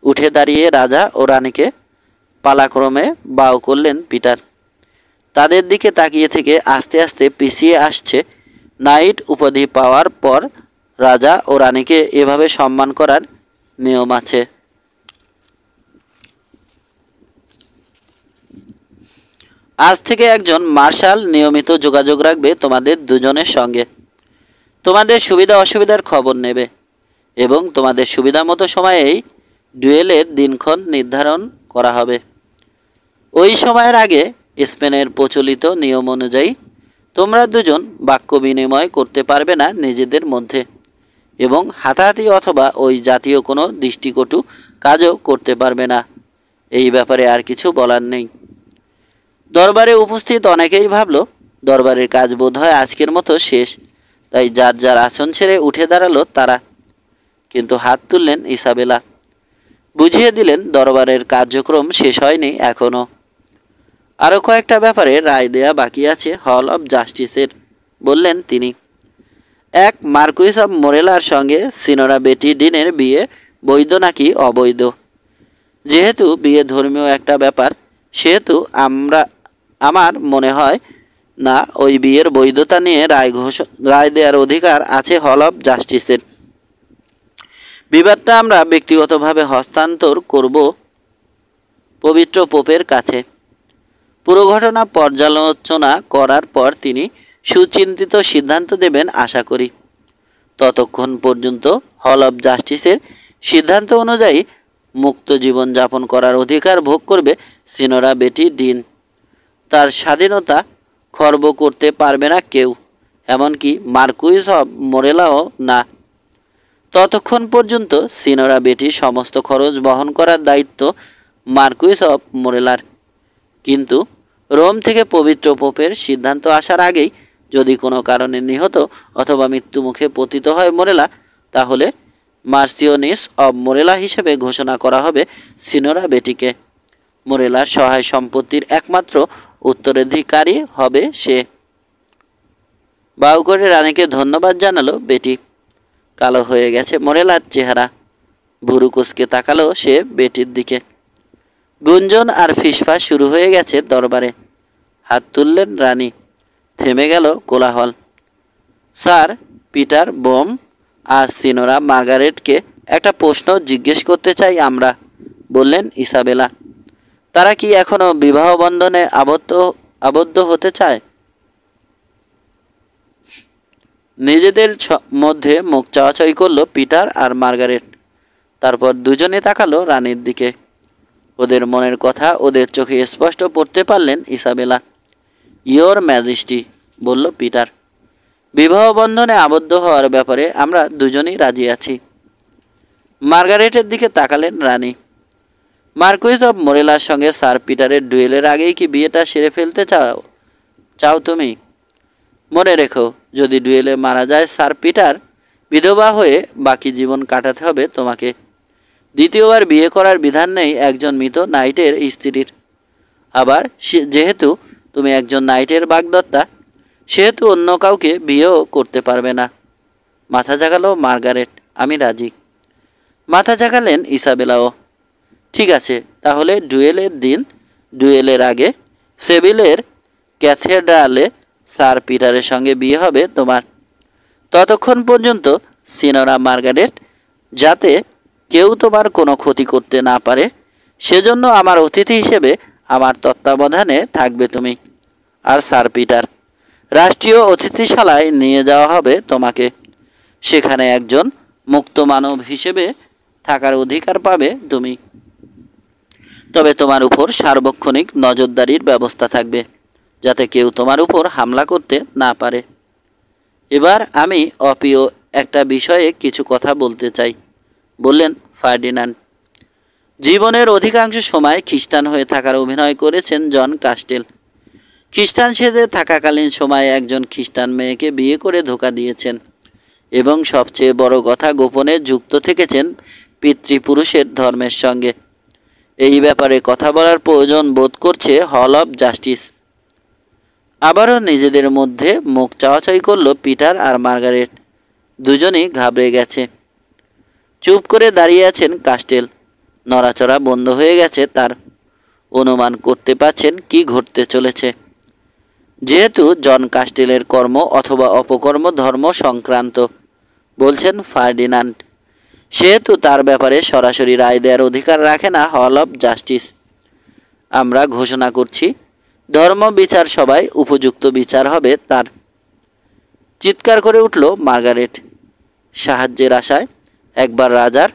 A: উঠে দাঁড়িয়ে রাজা ও রানীকে পালাক্রমে বাউ করলেন পিটার। তাদের দিকে তাকিয়ে থেকে আস্তে আস্তে পিছিয়ে আসছে। নাইট উপাধি পাওয়ার পর রাজা ও রানীকে এভাবে সম্মান করার নিয়ম আছে। আজ থেকে একজন মার্শাল নিয়মিত যোগাযোগ রাখবে তোমাদের দুজনের সঙ্গে। তোমাদের সুবিধা অসুবিধার খবর নেবে এবং তোমাদের সুবিধা মতো সময়েই ডুয়েলের দিনক্ষণ নির্ধারণ করা হবে। ওই সময়ের আগে স্পেনের প্রচলিত নিয়ম অনুযায়ী তোমরা দুজন বাক্য বিনিময় করতে পারবে না নিজেদের মধ্যে, এবং হাতাহাতি অথবা ওই জাতীয় কোনো দৃষ্টিকটু কাজও করতে পারবে না। এই ব্যাপারে আর কিছু বলার নেই। দরবারে উপস্থিত অনেকেই ভাবল দরবারের কাজ বোধহয় আজকের মতো শেষ, তাই যার যার আসন ছেড়ে উঠে দাঁড়ালো তারা। কিন্তু হাত তুললেন ইসাবেলা। বুঝিয়ে দিলেন দরবারের কার্যক্রম শেষ হয়নি এখনও। আরও কয়েকটা ব্যাপারে রায় দেয়া বাকি আছে হল অব জাস্টিসের, বললেন তিনি। এক, মার্কুইস অব মোরেলার সঙ্গে সিনোরা বেটি ডিনের বিয়ে বৈধ নাকি অবৈধ। যেহেতু বিয়ে ধর্মীয় একটা ব্যাপার, সেহেতু আমার মনে হয় না ওই বিয়ের বৈধতা নিয়ে রায় দেওয়ার অধিকার আছে হল অব জাস্টিসের। বিবাদটা আমরা ব্যক্তিগতভাবে হস্তান্তর করব পবিত্র পোপের কাছে। পুরো ঘটনা পর্যালোচনা করার পর তিনি সুচিন্তিত সিদ্ধান্ত দেবেন আশা করি। ততক্ষণ পর্যন্ত হল অব জাস্টিসের সিদ্ধান্ত অনুযায়ী মুক্ত জীবন যাপন করার অধিকার ভোগ করবে সিনোরা বেটি ডিন। তার স্বাধীনতা খর্ব করতে পারবে না কেউ, এমনকি মার্কুইস অব মোরেলাও না। ততক্ষণ পর্যন্ত সিনোরা বেটি সমস্ত খরচ বহন করার দায়িত্ব মার্কুইস অব মোরেলার। কিন্তু রোম থেকে পবিত্র পোপের সিদ্ধান্ত আসার আগেই যদি কোনো কারণে নিহত অথবা মৃত্যুমুখে পতিত হয় মোরেলা, তাহলে মার্সিওনিস অব মোরেলা হিসেবে ঘোষণা করা হবে সিনোরা বেটিকে। মোরেলার সহায় সম্পত্তির একমাত্র উত্তরাধিকারী হবে সে। বাউ করে রানীকে ধন্যবাদ জানালো বেটি। কালো হয়ে গেছে মোরেলার চেহারা। ভুরু কুঁচকে তাকালো সে বেটির দিকে। গুঞ্জন আর ফিসফাস শুরু হয়ে গেছে দরবারে। হাত তুললেন রানী। থেমে গেল কোলাহল। স্যার পিটার ব্রোম আর সিনোরা মার্গারেটকে একটা প্রশ্ন জিজ্ঞেস করতে চাই আমরা, বললেন ইসাবেলা। তারা কি এখনো বিবাহ বন্ধনে আবদ্ধ হতে চায়? নিজেদের মধ্যে মুখ চাওয়াচাই করলো পিটার আর মার্গারেট। তারপর দুজনে তাকালো রানীর দিকে। ওদের মনের কথা ওদের চোখে স্পষ্ট পড়তে পারলেন ইসাবেলা। ইয়োর ম্যাজেস্টি, বলল পিটার, বিবাহ বন্ধনে আবদ্ধ হওয়ার ব্যাপারে আমরা দুজনেই রাজি আছি। মার্গারেটের দিকে তাকালেন রানী। মার্কুইস অব মোরেলার সঙ্গে স্যার পিটারের ডুয়েলের আগেই কি বিয়েটা সেরে ফেলতে চাও তুমি? মনে রেখো, যদি ডুয়েলে মারা যায় স্যার পিটার, বিধবা হয়ে বাকি জীবন কাটাতে হবে তোমাকে। দ্বিতীয়বার বিয়ে করার বিধান নেই একজন মৃত নাইটের স্ত্রীর। আবার যেহেতু তুমি একজন নাইটের বাগদত্তা, সেহেতু অন্য কাউকে বিয়েও করতে পারবে না। মাথা জাগালো মার্গারেট। আমি রাজি। মাথা জাগালেন ইসাবেলাও। ঠিক আছে, তাহলে ডুয়েলের দিন, ডুয়েলের আগে সেভিলের ক্যাথেড্রালে স্যার পিটারের সঙ্গে বিয়ে হবে তোমার। ততক্ষণ পর্যন্ত সিনোরা মার্গারেট, যাতে কেউ তোমার কোনো ক্ষতি করতে না পারে, সেজন্য আমার অতিথি হিসেবে আমার তত্ত্বাবধানে থাকবে তুমি। আর স্যার পিটার, রাষ্ট্রীয় অতিথিশালায় নিয়ে যাওয়া হবে তোমাকে। সেখানে একজন মুক্ত মানব হিসেবে থাকার অধিকার পাবে তুমি। তবে তোমার উপর সার্বক্ষণিক নজরদারির ব্যবস্থা থাকবে, যাতে কেউ তোমার উপর হামলা করতে না পারে। এবার আমি অপ্রিয় একটা বিষয়ে কিছু কথা বলতে চাই, বললেন ফার্ডিনান্ড। জীবনের অধিকাংশ সময় খ্রিস্টান হয়ে থাকার অভিনয় করেছেন জন কাস্টেল। খ্রিস্টান সেজে থাকাকালীন সময়ে একজন খ্রিস্টান মেয়েকে বিয়ে করে ধোঁকা দিয়েছেন এবং সবচেয়ে বড় কথা, গোপনে যুক্ত থেকেছেন পিতৃপুরুষের ধর্মের সঙ্গে। এই ব্যাপারে কথা বলার প্রয়োজন বোধ করছে হল অব জাস্টিস। আবারও নিজেদের মধ্যে মুখ চাওয়াচাই করল পিটার আর মার্গারেট। দুজনই ঘাবড়ে গেছে। চুপ করে দাঁড়িয়ে আছেন কাস্টেল। নড়াচড়া বন্ধ হয়ে গেছে তার। অনুমান করতে পারছেন কি ঘটতে চলেছে। যেহেতু জন কাস্টেলের কর্ম অথবা অপকর্ম ধর্ম সংক্রান্ত, বলছেন ফার্ডিনান্ড, সেহেতু তার ব্যাপারে সরাসরি রায় দেওয়ার অধিকার রাখে না হল অব জাস্টিস। আমরা ঘোষণা করছি, ধর্ম বিচার সভায় উপযুক্ত বিচার হবে তার। চিৎকার করে উঠল মার্গারেট। সাহায্যের আশায় একবার রাজার,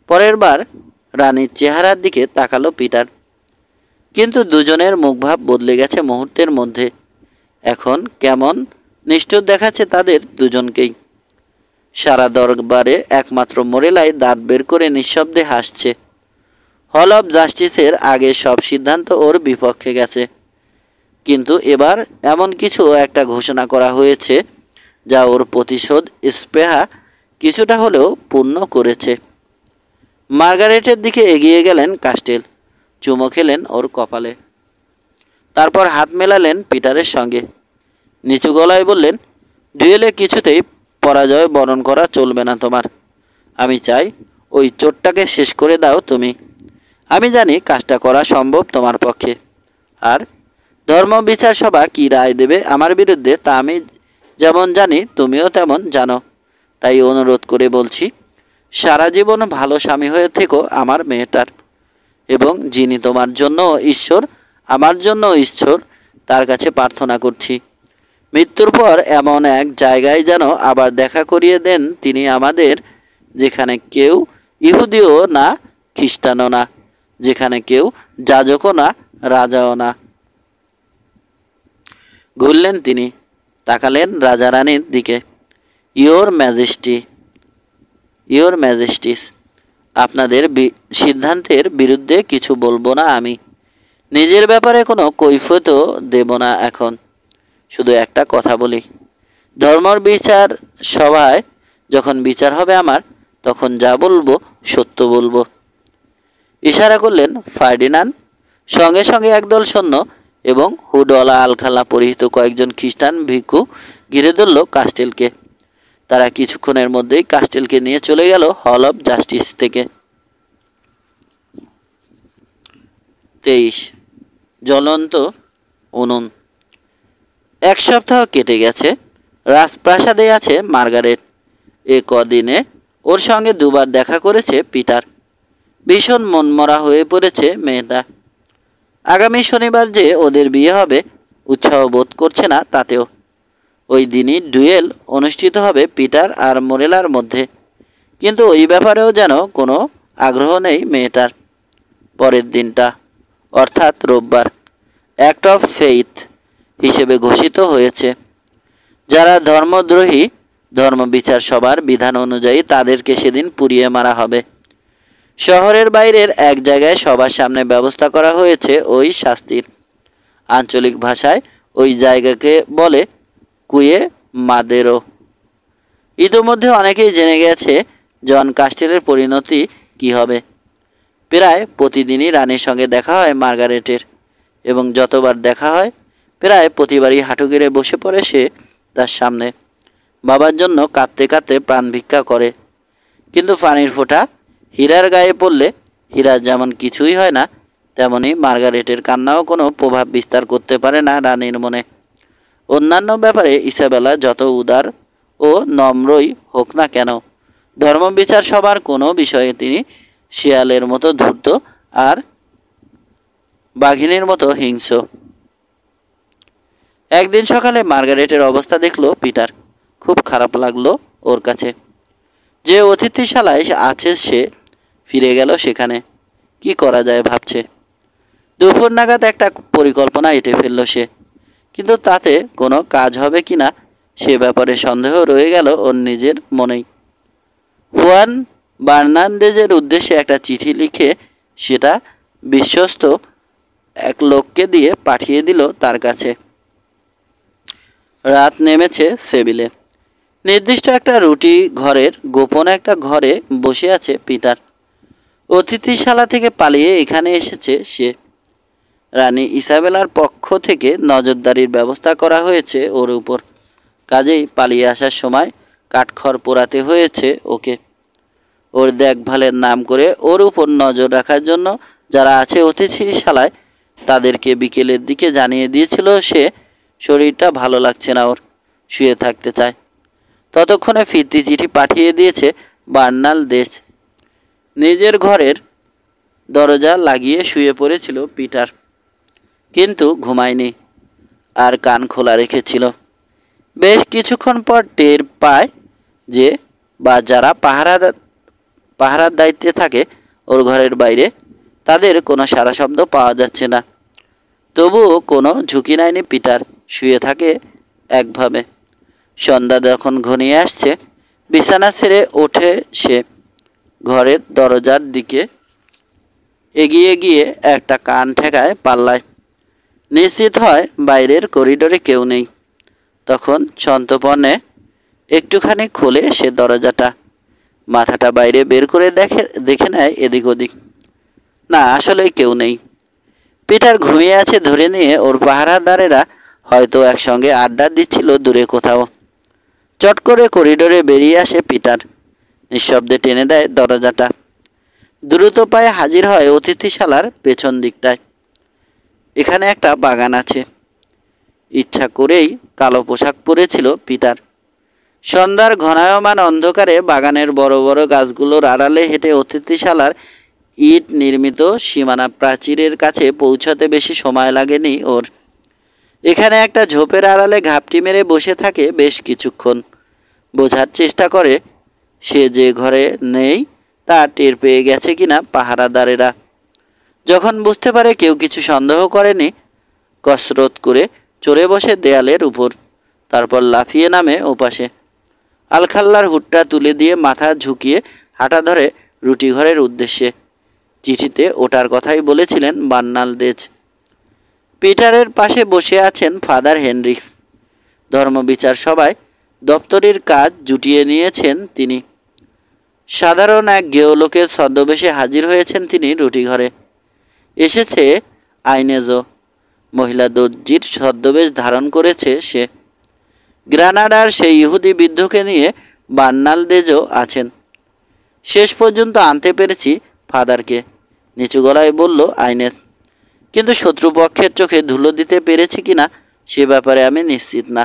A: পরের বার রানীর চেহারার দিকে তাকালো পিটার। কিন্তু দুজনের মুখভাব বদলে গেছে মুহূর্তের মধ্যে। এখন কেমন নিষ্ঠুর দেখাচ্ছে তাদের দুজনকেই। সারা দরবারে একমাত্র মোরেলাই দাঁত বের করে নিঃশব্দে হাসছে। হল অব জাস্টিসের আগে সব সিদ্ধান্ত ওর বিপক্ষে গেছে, কিন্তু এবার এমন কিছু একটা ঘোষণা করা হয়েছে যা ওর প্রতিশোধ স্পৃহা কিছুটা হলেও পূর্ণ করেছে। মার্গারেটের দিকে এগিয়ে গেলেন কাস্টেল। চুমো খেলেন ওর কপালে। তারপর হাত মেলালেন পিটারের সঙ্গে। নিচু গলায় বললেন, ডুয়েলে কিছুতেই পরাজয় বরণ করা চলবে না তোমার। আমি চাই ওই চোটটাকে শেষ করে দাও তুমি। আমি জানি কাজটা করা সম্ভব তোমার পক্ষে। আর ধর্ম বিচার সভা কী রায় দেবে আমার বিরুদ্ধে তা আমি যেমন জানি তুমিও তেমন জানো। তাই অনুরোধ করে বলছি, সারা জীবন ভালো স্বামী হয়ে থেকো আমার মেয়েটার, এবং যিনি তোমার জন্য ঈশ্বর, আমার জন্য ঈশ্বর, তার কাছে প্রার্থনা করছি, মৃত্যুর পর এমন এক জায়গায় যেন আবার দেখা করিয়ে দেন তিনি আমাদের, যেখানে কেউ ইহুদিও না, খ্রিস্টানও না, যেখানে কেউ যাজকও না, রাজাও না। ঘুরলেন তিনি, তাকালেন রাজা রানীর দিকে। ইয়োর ম্যাজেস্টি, ইয়োর ম্যাজেস্টিস, আপনাদের সিদ্ধান্তের বিরুদ্ধে কিছু বলবো না আমি। নিজের ব্যাপারে কোনো কৈফিয়তও দেব না এখন। শুধু একটা কথা বলি, ধর্মর বিচার সভায় যখন বিচার হবে আমার, তখন যা বলবো সত্য বলবো। ইশারা করলেন ফার্ডিনান্ড। সঙ্গে সঙ্গে একদল সৈন্য এবং হুডওয়ালা আলখাল্লা পরিহিত কয়েকজন খ্রিস্টান ভিক্ষু ঘিরে ধরল কাস্টেলকে। তারা কিছুক্ষণের মধ্যেই কাস্টেলকে নিয়ে চলে গেল হল অব জাস্টিস থেকে। 23 জ্বলন্ত উনুন। এক সপ্তাহ কেটে গেছে। রাজপ্রাসাদে আছে মার্গারেট। এ কদিনে ওর সঙ্গে দুবার দেখা করেছে পিটার। ভীষণ মনমরা হয়ে পড়েছে মেয়েটা। আগামী শনিবার যে ওদের বিয়ে হবে উৎসাহ বোধ করছে না তাতেও। ওই দিনই ডুয়েল অনুষ্ঠিত হবে পিটার আর মোরেলার মধ্যে, কিন্তু ওই ব্যাপারেও যেন কোনো আগ্রহ নেই মেয়েটার। পরের দিনটা অর্থাৎ রোববার অ্যাক্ট অফ ফেইথ হিসেবে ঘোষিত হয়েছে। যারা ধর্মদ্রোহী ধর্মবিচার সভার বিধান অনুযায়ী তাদেরকে সেদিন পুড়িয়ে মারা হবে। শহরের বাইরের এক জায়গায় সবার সামনে ব্যবস্থা করা হয়েছে ওই শাস্তির। আঞ্চলিক ভাষায় ওই জায়গাকে বলে কুয়ে মাদেরো। ইতোমধ্যে অনেকেই জেনে গেছে জন কাস্টেলের পরিণতি কী হবে। প্রায় প্রতিদিনই রানীর সঙ্গে দেখা হয় মার্গারেটের, এবং যতবার দেখা হয় প্রায় প্রতিবারই হাঁটু গেড়ে বসে পড়ে সে তার সামনে। বাবার জন্য কাঁদতে কাঁদতে প্রাণ ভিক্ষা করে, কিন্তু পানির ফোঁটা হীরার গায়ে পড়লে হীরার যেমন কিছুই হয় না, তেমনি মার্গারেটের কান্নাও কোনো প্রভাব বিস্তার করতে পারে না রানীর মনে। অন্যান্য ব্যাপারে ইসাবেলা যত উদার ও নম্রই হোক না কেন, ধর্মবিচার সবার কোনো বিষয়ে তিনি শিয়ালের মতো ধূর্ত আর বাঘিনীর মতো হিংস্র। একদিন সকালে মার্গারেটের অবস্থা দেখলো পিটার। খুব খারাপ লাগলো ওর কাছে। যে অতিথিশালায় আছে সে ফিরে গেল সেখানে। কি করা যায় ভাবছে। দুপুর নাগাদ একটা পরিকল্পনা এঁটে ফেলল সে, কিন্তু তাতে কোনো কাজ হবে কি না সে ব্যাপারে সন্দেহ রয়ে গেল ওর নিজের মনেই। হুয়ান বার্নান্দেজের উদ্দেশ্যে একটা চিঠি লিখে সেটা বিশ্বস্ত এক লোককে দিয়ে পাঠিয়ে দিল তার কাছে। রাত নেমেছে সেবিলে। নির্দিষ্ট একটা রুটি ঘরের গোপন একটা ঘরে বসে আছে পিটার। অতিথিশালা থেকে পালিয়ে এখানে এসেছে সে। রানী ইসাবেলার পক্ষ থেকে নজরদারির ব্যবস্থা করা হয়েছে ওর উপর, কাজেই পালিয়ে আসার সময় কাঠখড় পোড়াতে হয়েছে ওকে। ওর দেখভালের নাম করে ওর উপর নজর রাখার জন্য যারা আছে অতিথিশালায় তাদেরকে বিকেলের দিকে জানিয়ে দিয়েছিল সে শরীরটা ভালো লাগছে না, ওর শুয়ে থাকতে চায়। ততক্ষণে ফিরতি চিঠি পাঠিয়ে দিয়েছে বার্নান্দেজ। নিজের ঘরের দরজা লাগিয়ে শুয়ে পড়েছিল পিটার, কিন্তু ঘুমায়নি, আর কান খোলা রেখেছিল। বেশ কিছুক্ষণ পর টের পায় যে বা যারা পাহারার দায়িত্বে থাকে ওর ঘরের বাইরে, তাদের কোনো সারা শব্দ পাওয়া যাচ্ছে না। তবুও কোনো ঝুঁকি নেয়নি পিটার, শুয়ে থাকে একভাবে। সন্ধ্যা যখন ঘনিয়ে আসছে বিছানা ছেড়ে ওঠে সে। ঘরের দরজার দিকে এগিয়ে গিয়ে একটা কান ঠেকায় পাল্লায়। নিশ্চিত হয় বাইরের করিডোরে কেউ নেই। তখন সন্তর্পণে একটুখানি খোলে সে দরজাটা। মাথাটা বাইরে বের করে দেখে নেয় এদিক ওদিক। না, আসলেই কেউ নেই। পিটার ঘুমিয়ে আছে ধরে নিয়ে ওর পাহারাদারেরা হয়তো একসঙ্গে আড্ডা দিচ্ছিল দূরে কোথাও। চট করে করিডোরে বেরিয়ে আসে পিটার, নিঃশব্দে টেনে দেয় দরজাটা। দ্রুত পায়ে হাজির হয় অতিথিশালার পেছন দিকটায়। এখানে একটা বাগান আছে। ইচ্ছা করেই কালো পোশাক পরেছিল পিটার। সন্ধ্যার ঘনায়মান অন্ধকারে বাগানের বড় বড় গাছগুলোর আড়ালে হেঁটে অতিথিশালার ইট নির্মিত সীমানা প্রাচীরের কাছে পৌঁছাতে বেশি সময় লাগেনি ওর। এখানে একটা ঝোপের আড়ালে ঘাপটি মেরে বসে থাকে বেশ কিছুক্ষণ। বোঝার চেষ্টা করে সে যে ঘরে নেই তা টের পেয়ে গেছে কিনা পাহারাদারেরা। যখন বুঝতে পারে কেউ কিছু সন্দেহ করেনি, কসরত করে চড়ে বসে দেয়ালের উপর, তারপর লাফিয়ে নামে ওপাশে। আলখাল্লার হুডটা তুলে দিয়ে মাথা ঝুঁকিয়ে হাঁটা ধরে রুটি ঘরের উদ্দেশ্যে। চিঠিতে ওটার কথাই বলেছিলেন বার্নান্দেজ। পিটারের পাশে বসে আছেন ফাদার হেনরিক্স। ধর্মবিচার সভায় দপ্তরের কাজ জুটিয়ে নিয়েছেন তিনি। সাধারণ এক গেয়লোকের ছদ্মবেশে হাজির হয়েছেন তিনি রুটি ঘরে। এসেছে আইনেজও, মহিলা দর্জির ছদ্মবেশ ধারণ করেছে সে। গ্রানাডার সেই ইহুদি বৃদ্ধকে নিয়ে বার্নান্দেজও আছেন। শেষ পর্যন্ত আনতে পেরেছি ফাদারকে, নিচু গলায় বলল আইনেজ। কিন্তু শত্রুপক্ষের চোখে ধুলো দিতে পেরেছি কিনা সে ব্যাপারে আমি নিশ্চিত না।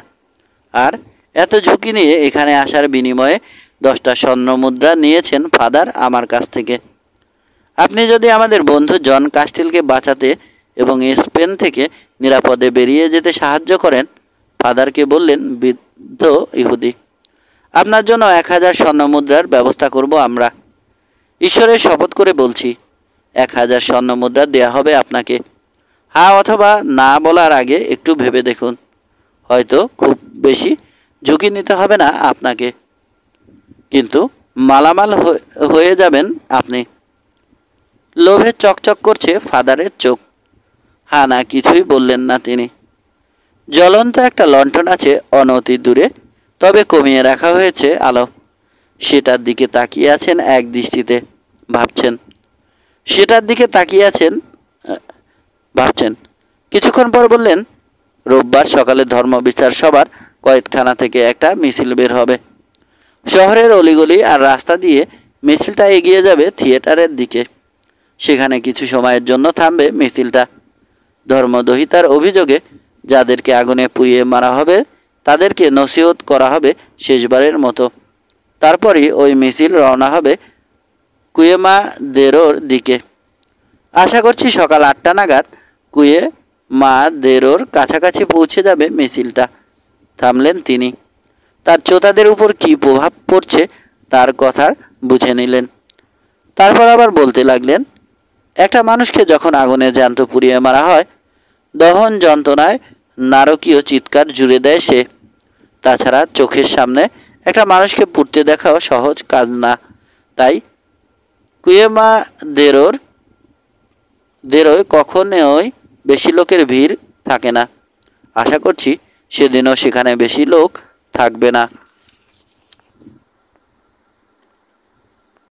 A: আর এত ঝুঁকি নিয়ে এখানে আসার বিনিময়ে 10টা স্বর্ণমুদ্রা নিয়েছেন ফাদার আমার কাছ থেকে। আপনি যদি আমাদের বন্ধু জন কাস্টেলকে বাঁচাতে এবং স্পেন থেকে নিরাপদে বেরিয়ে যেতে সাহায্য করেন। ফাদারকে বললেন বৃদ্ধ ইহুদি, আপনার জন্য 1000 স্বর্ণমুদ্রার ব্যবস্থা করব আমরা। ঈশ্বরের শপথ করে বলছি, 1000 স্বর্ণমুদ্রা দেয়া হবে আপনাকে। হ্যাঁ অথবা না বলার আগে একটু ভেবে দেখুন, হয়তো খুব বেশি ঝুঁকি নিতে হবে না আপনাকে, কিন্তু মালামাল হয়ে যাবেন আপনি। লোভে চকচক করছে ফাদারের চোখ। হ্যাঁ না কিছুই বললেন না তিনি। জ্বলন্ত একটা লণ্ঠন আছে অনতি দূরে, তবে কমিয়ে রাখা হয়েছে আলো। সেটার দিকে তাকিয়ে আছেন এক দৃষ্টিতে, ভাবছেন। সেটার দিকে তাকিয়ে আছেন, ভাবছেন। কিছুক্ষণ পর বললেন, রোববার সকালে ধর্মবিচার সভার কয়েদখানা থেকে একটা মিছিল বের হবে। শহরের অলিগলি আর রাস্তা দিয়ে মিছিলটা এগিয়ে যাবে থিয়েটারের দিকে। সেখানে কিছু সময়ের জন্য থামবে মিছিলটা। ধর্মদহিতার অভিযোগে যাদেরকে আগুনে পুড়িয়ে মারা হবে তাদেরকে নসিহত করা হবে শেষবারের মতো। তারপরই ওই মিছিল রওনা হবে কুয়েমাদেরোর দিকে। আশা করছি সকাল 8টা নাগাদ কুয়েমাদেরোর কাছাকাছি পৌঁছে যাবে মিছিলটা। থামলেন তিনি। তার শ্রোতাদের উপর কী প্রভাব পড়ছে তার কথা বুঝে নিলেন। তারপর আবার বলতে লাগলেন, একটা মানুষকে যখন আগুনে জ্যান্ত পুড়িয়ে মারা হয়, দহন যন্ত্রণায় নারকীয় চিৎকার জুড়ে দেয় সে। তাছাড়া চোখের সামনে একটা মানুষকে পুড়তে দেখাও সহজ কাজ না। তাই কুয়েমাদেরোয় কখনোই বেশি লোকের ভিড় থাকে না। আশা করছি সেদিনও সেখানে বেশি লোক থাকবে না।